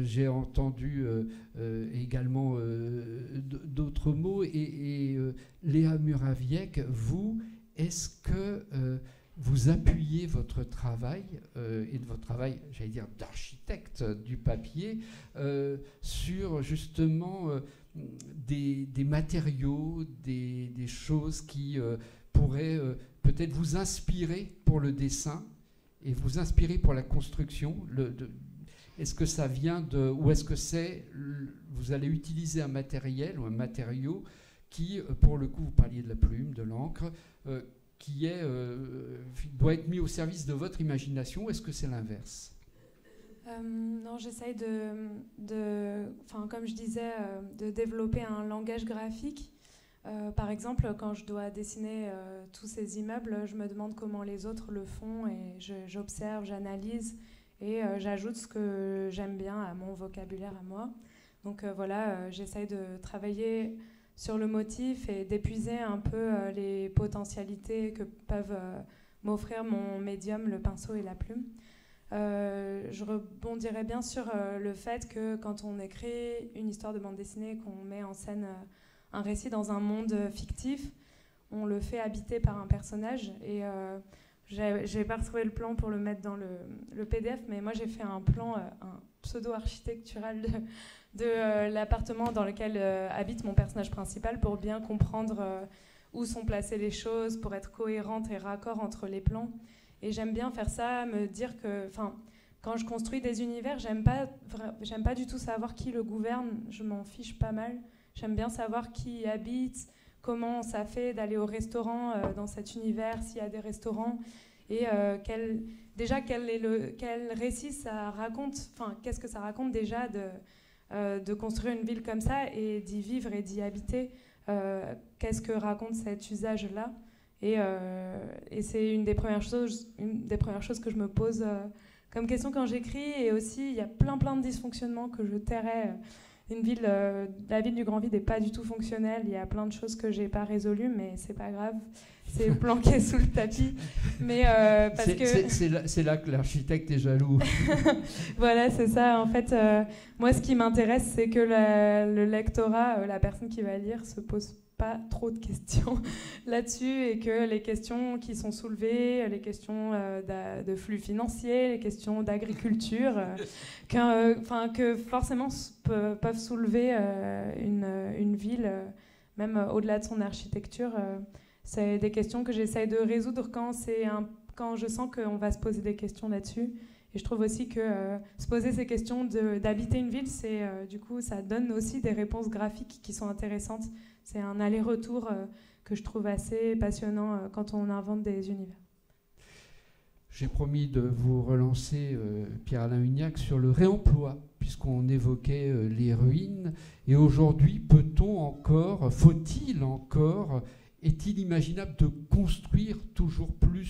J'ai entendu également d'autres mots. Et Léa Muraviec, vous, est-ce que vous appuyez votre travail, et de votre travail, j'allais dire, d'architecte du papier, sur justement des matériaux, des choses qui pourraient peut-être vous inspirer pour le dessin et vous inspirer pour la construction. Est-ce que ça vient de... Ou est-ce que vous allez utiliser un matériel ou un matériau qui, pour le coup, vous parliez de la plume, de l'encre, qui doit être mis au service de votre imagination, ou est-ce que c'est l'inverse?
Non, j'essaye comme je disais, de développer un langage graphique. Par exemple, quand je dois dessiner tous ces immeubles, je me demande comment les autres le font et j'observe, j'analyse et j'ajoute ce que j'aime bien à mon vocabulaire à moi. Donc voilà, j'essaye de travailler sur le motif et d'épuiser un peu les potentialités que peuvent m'offrir mon médium, le pinceau et la plume. Je rebondirais bien sur le fait que quand on écrit une histoire de bande dessinée, qu'on met en scène un récit dans un monde fictif, on le fait habiter par un personnage. Et j'ai pas retrouvé le plan pour le mettre dans le PDF, mais moi j'ai fait un plan, un pseudo-architectural de l'appartement dans lequel habite mon personnage principal pour bien comprendre où sont placées les choses, pour être cohérente et raccord entre les plans. Et j'aime bien faire ça, me dire que quand je construis des univers, j'aime pas du tout savoir qui le gouverne, je m'en fiche pas mal. J'aime bien savoir qui y habite, comment ça fait d'aller au restaurant dans cet univers, s'il y a des restaurants. et quel récit ça raconte, enfin qu'est-ce que ça raconte déjà de construire une ville comme ça et d'y vivre et d'y habiter. Qu'est-ce que raconte cet usage-là, et c'est une des premières choses que je me pose comme question quand j'écris. Et aussi, il y a plein de dysfonctionnements que je tairais. La ville du Grand Vide n'est pas du tout fonctionnelle. Il y a plein de choses que j'ai pas résolues, mais c'est pas grave. C'est planqué sous le tapis. Mais
c'est là que l'architecte est jaloux.
Voilà, c'est ça. En fait, moi, ce qui m'intéresse, c'est que le lectorat, la personne qui va lire, se pose pas trop de questions là-dessus, et que les questions qui sont soulevées, les questions de flux financiers, les questions d'agriculture, que forcément peuvent soulever une ville, même au-delà de son architecture. C'est des questions que j'essaye de résoudre quand je sens qu'on va se poser des questions là-dessus. Et je trouve aussi que se poser ces questions d'habiter une ville, du coup, ça donne aussi des réponses graphiques qui sont intéressantes. C'est un aller-retour que je trouve assez passionnant quand on invente des univers.
J'ai promis de vous relancer, Pierre-Alain Hugnac, sur le réemploi, puisqu'on évoquait les ruines. Et aujourd'hui, faut-il encore, est-il imaginable de construire toujours plus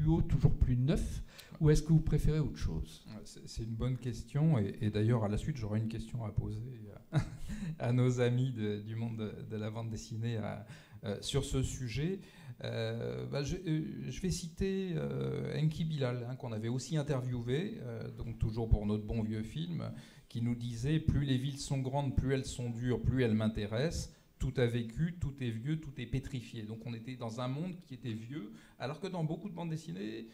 haut, toujours plus neuf, ou est-ce que vous préférez autre chose ?
C'est une bonne question, et d'ailleurs à la suite j'aurai une question à poser à nos amis du monde de la bande dessinée sur ce sujet. Je vais citer Enki Bilal, qu'on avait aussi interviewé, donc toujours pour notre bon vieux film, qui nous disait « Plus les villes sont grandes, plus elles sont dures, plus elles m'intéressent. Tout a vécu, tout est vieux, tout est pétrifié. » Donc on était dans un monde qui était vieux, alors que dans beaucoup de bandes dessinées,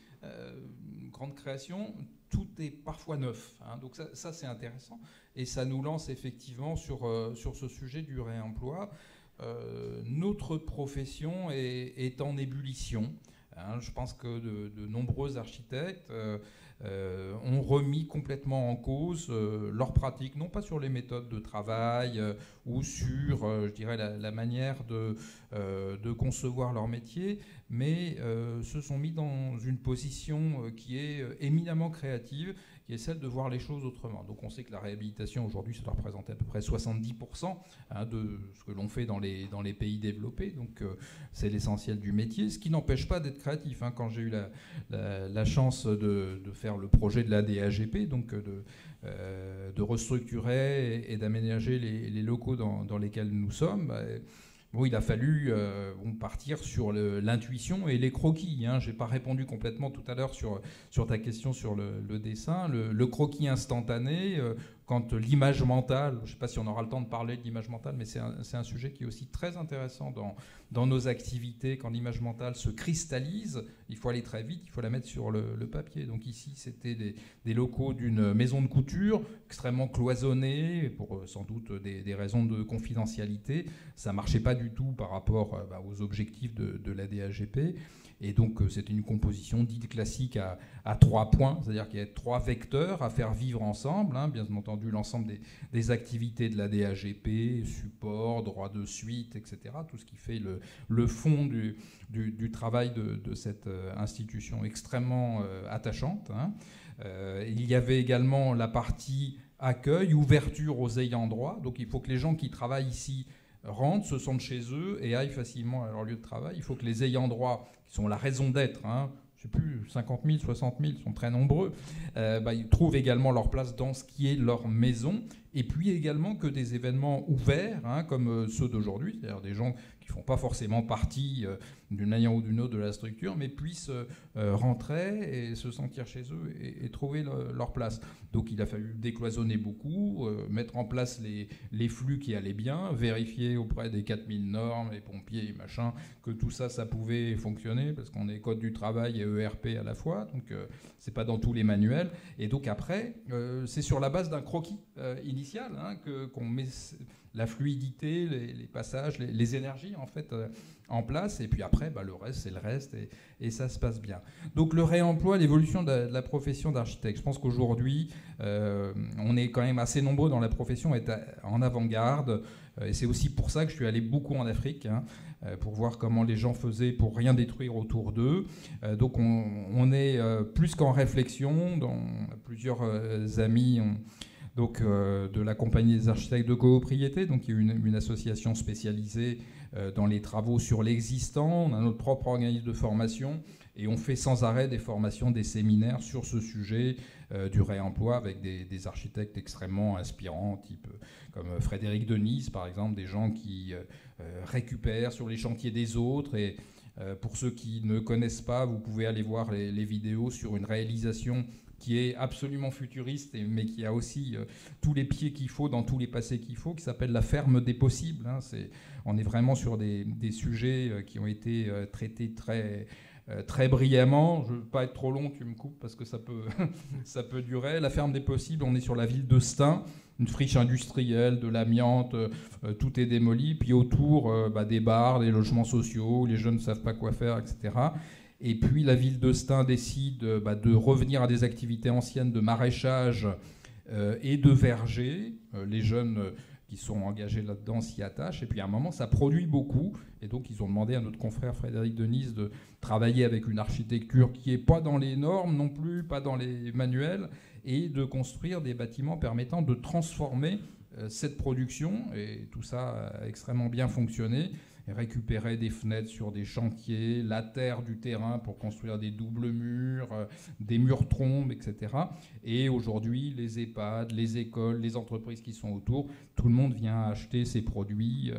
grande création, tout est parfois neuf. Donc ça c'est intéressant. Et ça nous lance effectivement sur ce sujet du réemploi. Notre profession est en ébullition. Je pense que de nombreux architectes ont remis complètement en cause leur pratique, non pas sur les méthodes de travail ou sur, je dirais, la manière de concevoir leur métier, mais se sont mis dans une position qui est éminemment créative, qui est celle de voir les choses autrement. Donc on sait que la réhabilitation aujourd'hui, ça doit représenter à peu près 70% de ce que l'on fait dans les pays développés. Donc c'est l'essentiel du métier, ce qui n'empêche pas d'être créatif. Quand j'ai eu la chance de faire le projet de la DAGP, donc de restructurer et d'aménager les locaux dans lesquels nous sommes, il a fallu partir sur l'intuition et les croquis. Je n'ai pas répondu complètement tout à l'heure sur ta question sur le dessin. Le croquis instantané, quand l'image mentale, je ne sais pas si on aura le temps de parler de l'image mentale, mais c'est un sujet qui est aussi très intéressant dans nos activités. Quand l'image mentale se cristallise, il faut aller très vite, il faut la mettre sur le papier. Donc ici, c'était des locaux d'une maison de couture, extrêmement cloisonnés, pour sans doute des raisons de confidentialité. Ça ne marchait pas du tout par rapport aux objectifs de la DAGP. Et donc, c'était une composition dite classique à 3 points, c'est-à-dire qu'il y a 3 vecteurs à faire vivre ensemble. Bien entendu, l'ensemble des activités de la DAGP, support, droit de suite, etc. Tout ce qui fait le fond du travail de cette institution extrêmement attachante. Il y avait également la partie accueil, ouverture aux ayants droit. Donc, il faut que les gens qui travaillent ici rentrent, se sentent chez eux et aillent facilement à leur lieu de travail. Il faut que les ayants droit, qui sont la raison d'être, je ne sais plus, 50 000, 60 000, sont très nombreux, ils trouvent également leur place dans ce qui est leur maison. Et puis également que des événements ouverts, comme ceux d'aujourd'hui, c'est-à-dire des gens qui ne font pas forcément partie d'une manière ou d'une autre de la structure, mais puissent rentrer et se sentir chez eux et trouver leur place. Donc il a fallu décloisonner beaucoup, mettre en place les flux qui allaient bien, vérifier auprès des 4000 normes, les pompiers et machin, que tout ça pouvait fonctionner, parce qu'on est code du travail et ERP à la fois, donc c'est pas dans tous les manuels. Et donc après, c'est sur la base d'un croquis initial initial, hein, qu'on met la fluidité, les passages, les énergies en fait en place, et puis après le reste c'est le reste, et ça se passe bien. Donc le réemploi, l'évolution de la profession d'architecte, je pense qu'aujourd'hui on est quand même assez nombreux dans la profession à être en avant-garde, et c'est aussi pour ça que je suis allé beaucoup en Afrique, hein, pour voir comment les gens faisaient pour rien détruire autour d'eux. Donc on est plus qu'en réflexion, plusieurs amis donc, de la Compagnie des architectes de copropriété, donc qui est une association spécialisée dans les travaux sur l'existant. On a notre propre organisme de formation et on fait sans arrêt des formations, des séminaires sur ce sujet du réemploi avec des architectes extrêmement inspirants, type comme Frédéric Denise par exemple, des gens qui récupèrent sur les chantiers des autres. Et pour ceux qui ne connaissent pas, vous pouvez aller voir les vidéos sur une réalisation qui est absolument futuriste, mais qui a aussi tous les pieds qu'il faut dans tous les passés qu'il faut, qui s'appelle la ferme des possibles. Hein. On est vraiment sur des sujets qui ont été traités très brillamment. Je ne veux pas être trop long, tu me coupes parce que ça peut durer. La ferme des possibles, on est sur la ville de Stein, une friche industrielle, de l'amiante, tout est démoli. Puis autour, des bars, des logements sociaux, les jeunes ne savent pas quoi faire, etc. Et puis la ville de Stein décide de revenir à des activités anciennes de maraîchage et de verger. Les jeunes qui sont engagés là-dedans s'y attachent. Et puis à un moment, ça produit beaucoup. Et donc ils ont demandé à notre confrère Frédéric Denise de travailler avec une architecture qui n'est pas dans les normes non plus, pas dans les manuels, et de construire des bâtiments permettant de transformer cette production. Et tout ça a extrêmement bien fonctionné. Récupérer des fenêtres sur des chantiers, la terre du terrain pour construire des doubles murs, des murs trombes, etc. Et aujourd'hui, les EHPAD, les écoles, les entreprises qui sont autour, tout le monde vient acheter ces produits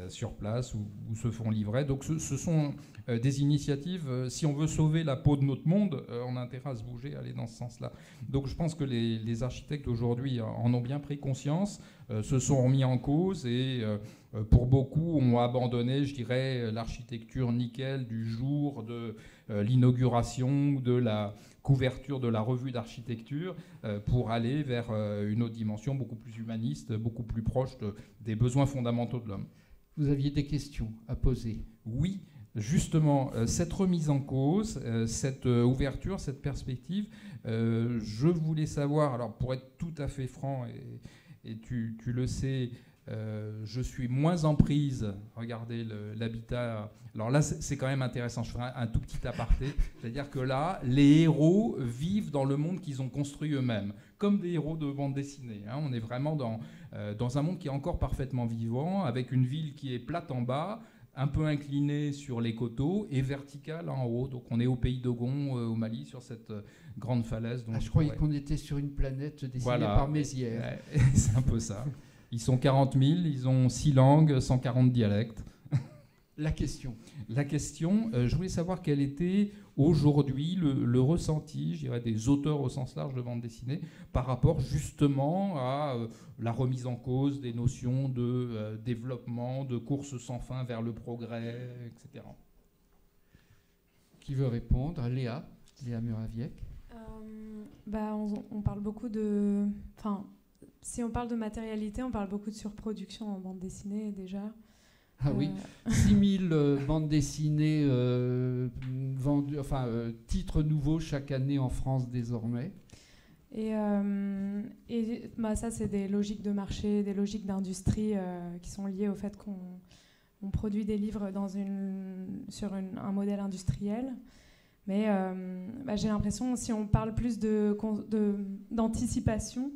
sur place ou se font livrer. Donc ce sont des initiatives. Si on veut sauver la peau de notre monde, on a intérêt à se bouger, à aller dans ce sens-là. Donc je pense que les architectes aujourd'hui en ont bien pris conscience, se sont remis en cause et pour beaucoup ont abandonné, je dirais, l'architecture nickel du jour de l'inauguration, de la couverture de la revue d'architecture pour aller vers une autre dimension beaucoup plus humaniste, beaucoup plus proche des besoins fondamentaux de l'homme.
Vous aviez des questions à poser?
Oui, justement, cette remise en cause, cette ouverture, cette perspective, je voulais savoir, alors pour être tout à fait franc, et tu le sais, je suis moins en prise. Regardez l'habitat. Alors là, c'est quand même intéressant. Je ferai un tout petit aparté. C'est-à-dire que là, les héros vivent dans le monde qu'ils ont construit eux-mêmes, comme des héros de bande dessinée. Hein. On est vraiment dans un monde qui est encore parfaitement vivant, avec une ville qui est plate en bas, un peu inclinée sur les coteaux et verticale en haut. Donc on est au pays d'Ogon, au Mali, sur cette grande falaise.
Je croyais qu'on était sur une planète dessinée par Mézières.
C'est un peu ça. Ils sont 40 000, ils ont 6 langues, 140 dialectes.
La question,
je voulais savoir quel était aujourd'hui le ressenti, je dirais, des auteurs au sens large de bande dessinée par rapport justement à la remise en cause des notions de développement, de course sans fin vers le progrès, etc.
Qui veut répondre? Léa Muraviec.
On parle beaucoup de... Enfin, si on parle de matérialité, on parle beaucoup de surproduction en bande dessinée déjà.
Ah oui, 6000 bandes dessinées vendues, titres nouveaux chaque année en France désormais.
Et ça, c'est des logiques de marché, des logiques d'industrie qui sont liées au fait qu'on produit des livres sur un modèle industriel. Mais j'ai l'impression, si on parle plus d'anticipation,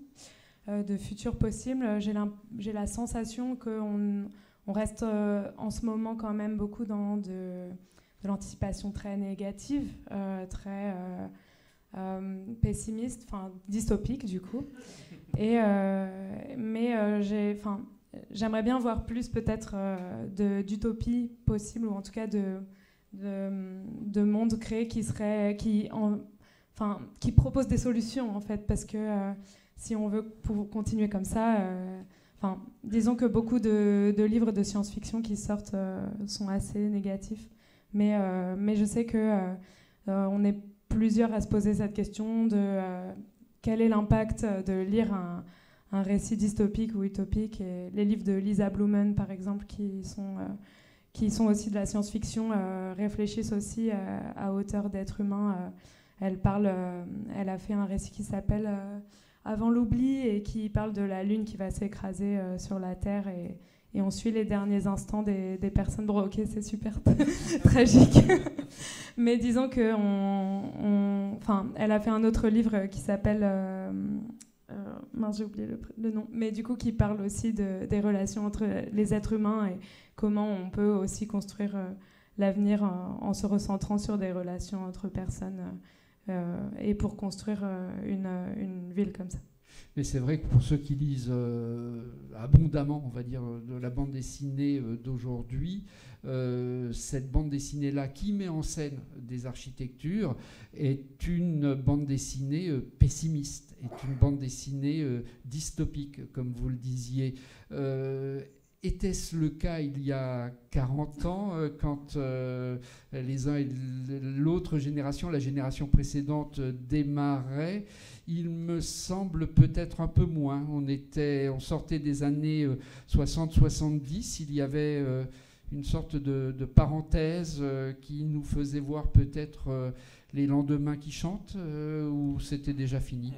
de futur possible, j'ai la sensation qu'on reste en ce moment quand même beaucoup dans de l'anticipation très négative, très pessimiste, enfin dystopique du coup. J'aimerais bien voir plus peut-être d'utopie possible, ou en tout cas de monde créé qui propose des solutions en fait, parce que si on veut continuer comme ça, disons que beaucoup de livres de science-fiction qui sortent sont assez négatifs, mais je sais que on est plusieurs à se poser cette question de quel est l'impact de lire un récit dystopique ou utopique. Et les livres de Lisa Blumen, par exemple, qui sont aussi de la science-fiction, réfléchissent aussi à hauteur d'être humain. Elle a fait un récit qui s'appelle Avant l'oubli et qui parle de la Lune qui va s'écraser sur la Terre et on suit les derniers instants des personnes. Bon, ok, c'est super tragique. Mais disons que elle a fait un autre livre qui s'appelle... mince, j'ai oublié le nom. Mais du coup, qui parle aussi des relations entre les êtres humains et comment on peut aussi construire l'avenir en se recentrant sur des relations entre personnes et pour construire une ville comme ça.
Mais c'est vrai que pour ceux qui lisent abondamment, on va dire, de la bande dessinée d'aujourd'hui, cette bande dessinée-là qui met en scène des architectures est une bande dessinée pessimiste, est une bande dessinée dystopique, comme vous le disiez. Était-ce le cas il y a 40 ans, quand les uns et l'autre génération, la génération précédente, démarraient? Il me semble peut-être un peu moins. On sortait des années 60-70. Il y avait une sorte de parenthèse qui nous faisait voir peut-être les lendemains qui chantent, ou c'était déjà fini?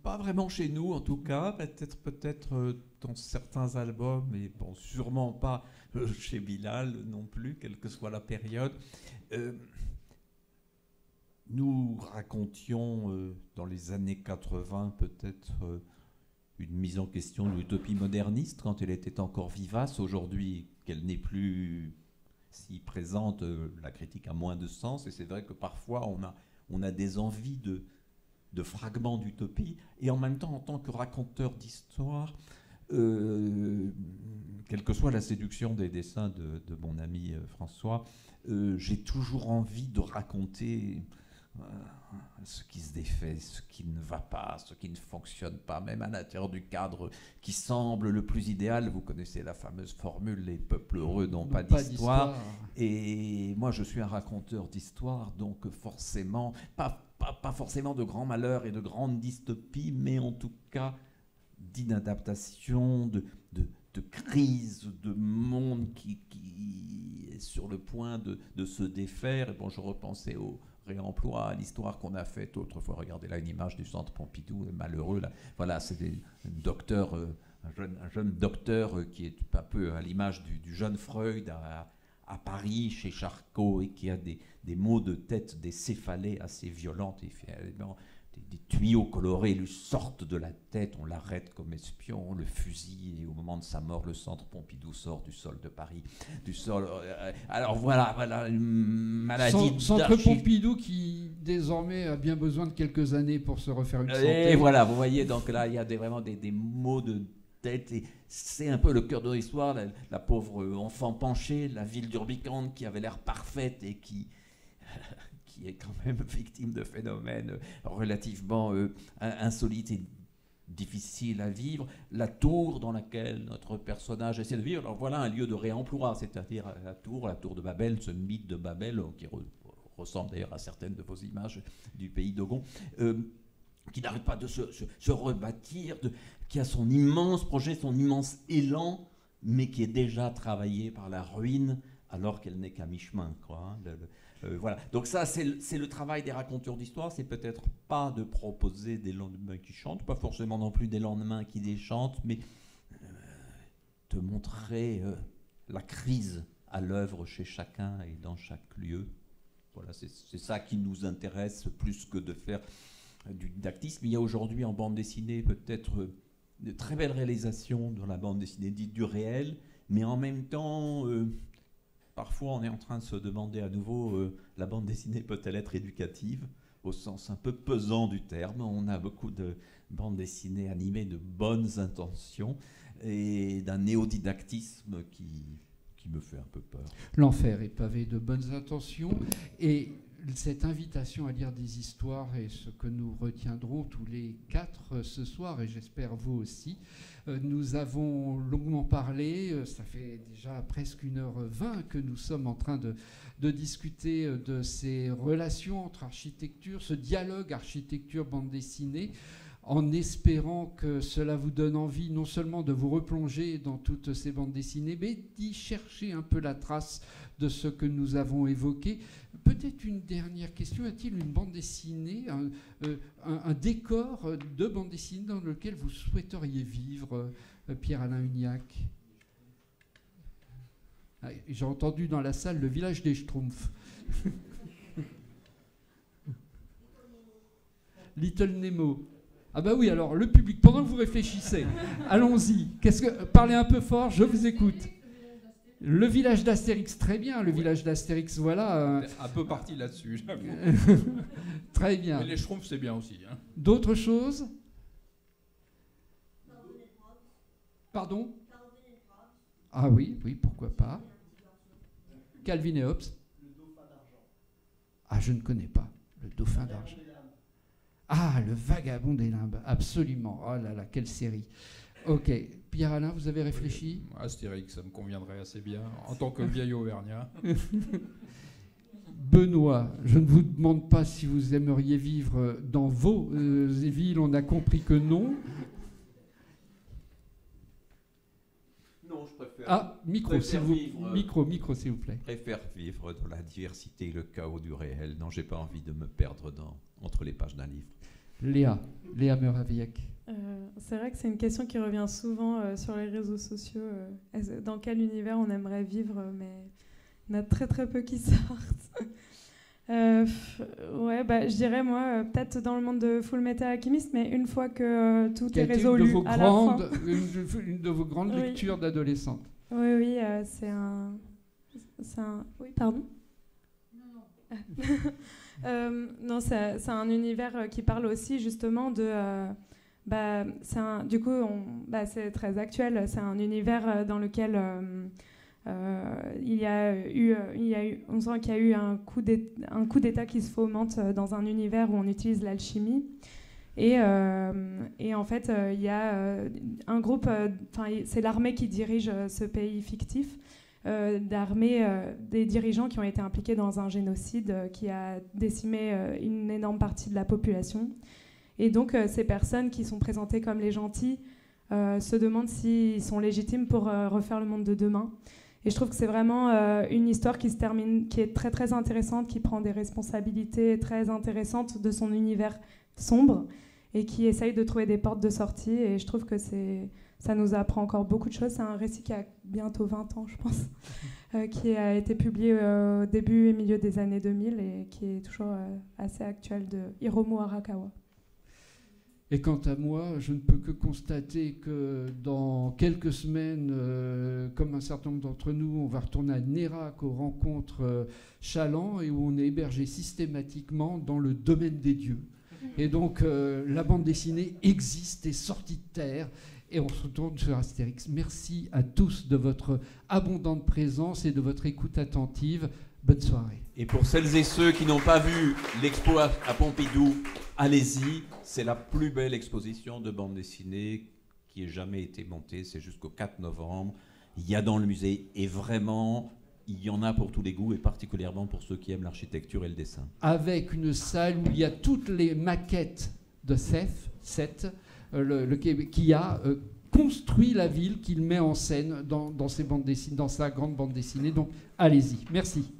Pas vraiment chez nous, en tout cas. Peut-être dans certains albums, mais bon, sûrement pas chez Bilal non plus, quelle que soit la période. Nous racontions dans les années 80 peut-être une mise en question de l'utopie moderniste quand elle était encore vivace. Aujourd'hui, qu'elle n'est plus si présente, la critique a moins de sens. Et c'est vrai que parfois on a des envies de fragments d'utopie. Et en même temps, en tant que raconteur d'histoire, quelle que soit la séduction des dessins de mon ami François, j'ai toujours envie de raconter ce qui se défait, ce qui ne va pas, ce qui ne fonctionne pas, même à l'intérieur du cadre qui semble le plus idéal. Vous connaissez la fameuse formule, les peuples heureux n'ont pas d'histoire. Et moi, je suis un raconteur d'histoire, donc forcément, pas forcément de grands malheurs et de grandes dystopies, mais en tout cas d'inadaptation, de crise, de monde qui est sur le point de se défaire. Et bon, je repensais au réemploi, à l'histoire qu'on a faite autrefois. Regardez là une image du centre Pompidou, malheureux. Là. Voilà, c'est un jeune docteur qui est un peu à l'image du jeune Freud à Paris, chez Charcot, et qui a des maux de tête, des céphalées assez violentes. Et des tuyaux colorés lui sortent de la tête, on l'arrête comme espion, on le fusille, et au moment de sa mort, le centre Pompidou sort du sol de Paris. Alors voilà, une maladie.
Centre Pompidou qui désormais a bien besoin de quelques années pour se refaire une santé.
Et voilà, vous voyez, donc là, il y a vraiment des maux de tête, et c'est un peu le cœur de l'histoire, la pauvre enfant penchée, la ville d'Urbicante qui avait l'air parfaite et qui est quand même victime de phénomènes relativement insolites et difficiles à vivre. La tour dans laquelle notre personnage essaie de vivre. Alors voilà un lieu de réemploi, c'est-à-dire la tour de Babel, ce mythe de Babel qui ressemble d'ailleurs à certaines de vos images du pays d'Ogon, qui n'arrête pas de se rebâtir, qui a son immense projet, son immense élan, mais qui est déjà travaillé par la ruine alors qu'elle n'est qu'à mi-chemin, quoi. Voilà. Donc ça, c'est le travail des raconteurs d'histoire. C'est peut-être pas de proposer des lendemains qui chantent, pas forcément non plus des lendemains qui déchantent, mais de montrer la crise à l'œuvre chez chacun et dans chaque lieu. Voilà, c'est ça qui nous intéresse plus que de faire du didactisme. Il y a aujourd'hui en bande dessinée peut-être de très belles réalisations dans la bande dessinée dite du réel, mais en même temps... Parfois, on est en train de se demander à nouveau, la bande dessinée peut-elle être éducative, au sens un peu pesant du terme. On a beaucoup de bandes dessinées animées de bonnes intentions et d'un néodidactisme qui me fait un peu peur.
L'enfer est pavé de bonnes intentions, et cette invitation à lire des histoires est ce que nous retiendrons tous les quatre ce soir, et j'espère vous aussi. Nous avons longuement parlé, ça fait déjà presque 1h20 que nous sommes en train de discuter de ces relations entre architecture, ce dialogue architecture-bande dessinée. en espérant que cela vous donne envie non seulement de vous replonger dans toutes ces bandes dessinées, mais d'y chercher un peu la trace de ce que nous avons évoqué. Peut-être une dernière question, a-t-il une bande dessinée, un décor de bande dessinée dans lequel vous souhaiteriez vivre, Pierre-Alain Huniac? J'ai entendu dans la salle le village des Schtroumpfs. Little Nemo. Ah bah oui, alors le public, pendant que vous réfléchissez, allons-y. Parlez un peu fort, je vous écoute. Le village d'Astérix, très bien. Le village d'Astérix, voilà.
Un peu parti là-dessus.
Très bien.
Mais les Schtroumpfs, c'est bien aussi. Hein.
D'autres choses? Pardon? Ah oui, oui, pourquoi pas. Calvin et Hobbes. Ah, je ne connais pas. Le dauphin d'argent. Ah, le vagabond des limbes, absolument. Oh là là, quelle série. Ok, Pierre-Alain, vous avez réfléchi?
Astérix, ça me conviendrait assez bien, en tant que vieil Auvergnat.
Benoît, je ne vous demande pas si vous aimeriez vivre dans vos villes, on a compris que non.
Non, je préfère.
Ah, micro, s'il vous plaît.
Je préfère vivre dans la diversité et le chaos du réel. Non, j'ai pas envie de me perdre entre les pages d'un livre.
Léa Moraviec.
C'est vrai que c'est une question qui revient souvent sur les réseaux sociaux. Dans quel univers on aimerait vivre, mais il y en a très très peu qui sortent. Ouais, bah, je dirais moi, peut-être dans le monde de Full Metal Alchemist, mais une fois que tout est résolu à la fin.
Une de vos grandes lectures d'adolescente.
Oui, c'est un... Oui, pardon. Non, c'est un univers qui parle aussi justement de... c'est très actuel. C'est un univers dans lequel on sent qu'il y a eu un coup d'état qui se fomente dans un univers où on utilise l'alchimie. Et en fait, il y a un groupe, c'est l'armée qui dirige ce pays fictif, des dirigeants qui ont été impliqués dans un génocide qui a décimé une énorme partie de la population. Et donc, ces personnes qui sont présentées comme les gentils se demandent s'ils sont légitimes pour refaire le monde de demain. Et je trouve que c'est vraiment une histoire qui se termine, qui est très très intéressante, qui prend des responsabilités très intéressantes de son univers sombre et qui essaye de trouver des portes de sortie. Et je trouve que ça nous apprend encore beaucoup de choses. C'est un récit qui a bientôt 20 ans, je pense, qui a été publié au début et milieu des années 2000 et qui est toujours assez actuel, de Hiromu Arakawa.
Et quant à moi, je ne peux que constater que dans quelques semaines, comme un certain nombre d'entre nous, on va retourner à Nérac aux rencontres Chaland et où on est hébergé systématiquement dans le domaine des dieux. Et donc la bande dessinée existe, est sortie de terre et on se retourne sur Astérix. Merci à tous de votre abondante présence et de votre écoute attentive. Bonne soirée.
Et pour celles et ceux qui n'ont pas vu l'expo à Pompidou, allez-y, c'est la plus belle exposition de bande dessinée qui ait jamais été montée, c'est jusqu'au 4 novembre. Il y a dans le musée, et vraiment, il y en a pour tous les goûts, et particulièrement pour ceux qui aiment l'architecture et le dessin.
Avec une salle où il y a toutes les maquettes de Seth, qui a construit la ville qu'il met en scène dans ses bandes dessinées, dans sa grande bande dessinée. Donc allez-y. Merci.